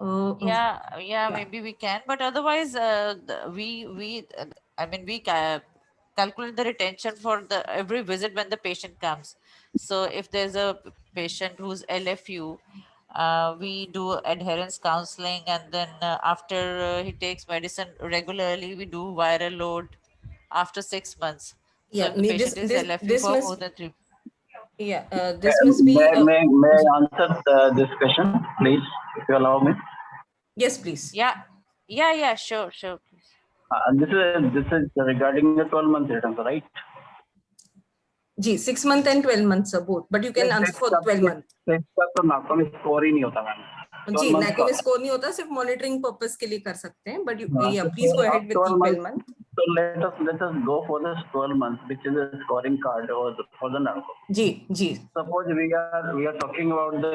yeah, maybe we can, but otherwise, I mean, we calculate the retention for the every visit when the patient comes. So if there's a patient who's LFU, we do adherence counseling, and then after he takes medicine regularly, we do viral load after 6 months. So Yeah, if the patient is LFU this for more must, than 3. yeah, this must be, May I answer this question, please, if you allow me? yes, please. Yeah, sure, please. This is regarding the 12-month return, right? Ji, 6 month and 12 months, sir, both. But you can answer for 12 month. तो नाको में score ही नहीं होता ma'am. जी, नाको में score नहीं होता, सिर्फ monitoring purpose के लिए कर सकते हैं, but yeah, please go ahead with the 12 month. So let us go for this 12 months, which is a scoring card for the narco. Ji. Suppose we are talking about the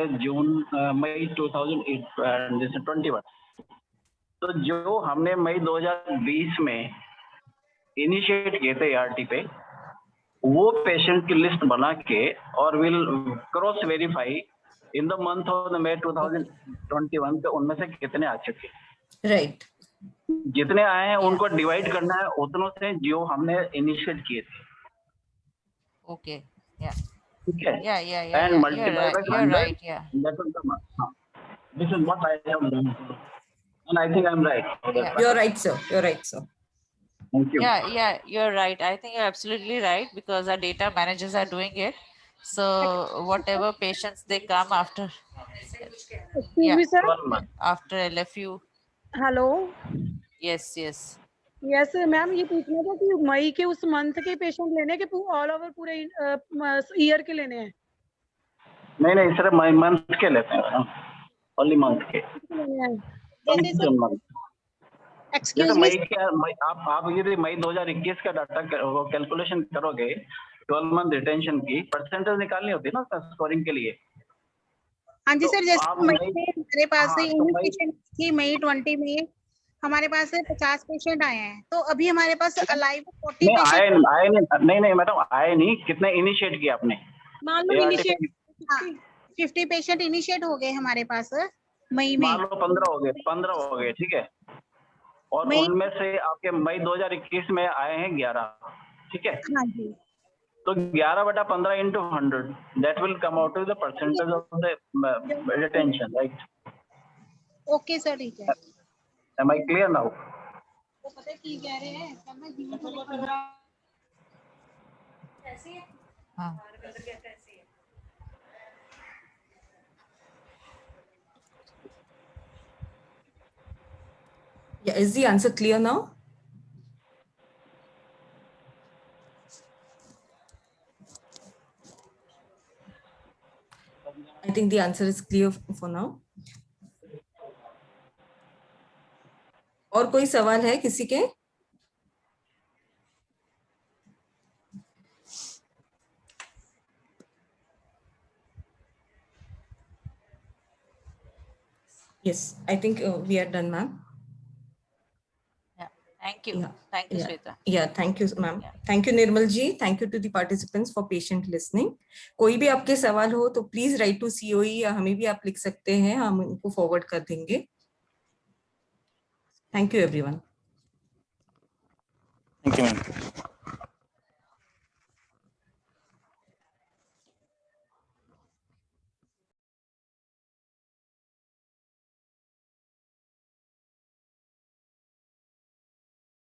May 2008 and this is 21. तो जो हमने मई 2020 में initiate किए थे ART पे, वो patient की list बना के और will cross verify in the month of May 2021 पे उनमें से कितने आ चुके, राइट, जितने आए हैं उनको डिवाइड करना है उतनों से जो हमने इनिशिएट किए थे। ओके, या ठीक है, yeah, and multiply by 100, you're right, yeah. That is the this is what I have done and I think I am right. you're right sir. Thank you. Yeah, you're right. I think you're absolutely right, because our data managers are doing it. So whatever patients they come after, Excuse me, sir. after LFU. Hello. Yes. Yes ma'am, ये पूछना था कि मई के उस month के patient लेने के all over पूरे ईयर के लेने हैं? नहीं सिर्फ मंथ के लेते हैं, ओनली मंथ के। एक्सक्यूज मी, आप यदि मई 2021 का डाटा वो कैलकुलेशन करोगे 12 मंथ रिटेंशन की परसेंटेज निकालनी होती है ना स्कोरिंग के लिए। हाँ जी सर, जैसे आप मई में हमारे पास से तो पेशेंट थी, मई 20 में हमारे पास से 50 पेशेंट आए हैं, तो अभी हमारे पास अलाइव 40 पेशेंट आए नहीं मैडम, आए नहीं। कितने इनिशिएट किया आपने? मान लो इनिशिएट 50 पेशेंट इनिशिएट हो गए हमारे पास मई में। मान लो 15 हो गए, ठीक है, और उनमें से आपके मई 2021 में आए हैं 11, ठीक है। हाँ जी, तो 11/15 into 100, that will come out to the percentage of the retention, right? Okay sir, ठीक है। Am I clear now? तो पता है की कह रहे हैं, हाँ। Yeah, is the answer clear now? I think the answer is clear for now. और कोई सवाल है किसी के? Yes, I think we are done, ma'am. Thank you. Thank you, Shweta. Yeah, thank you, ma'am. Thank you, Nirmal ji. Thank you to the participants for patient listening. कोई भी आपके सवाल हो तो please write to COE या हमें भी आप लिख सकते हैं, हम उनको forward कर देंगे. Thank you, everyone. Thank you, ma'am.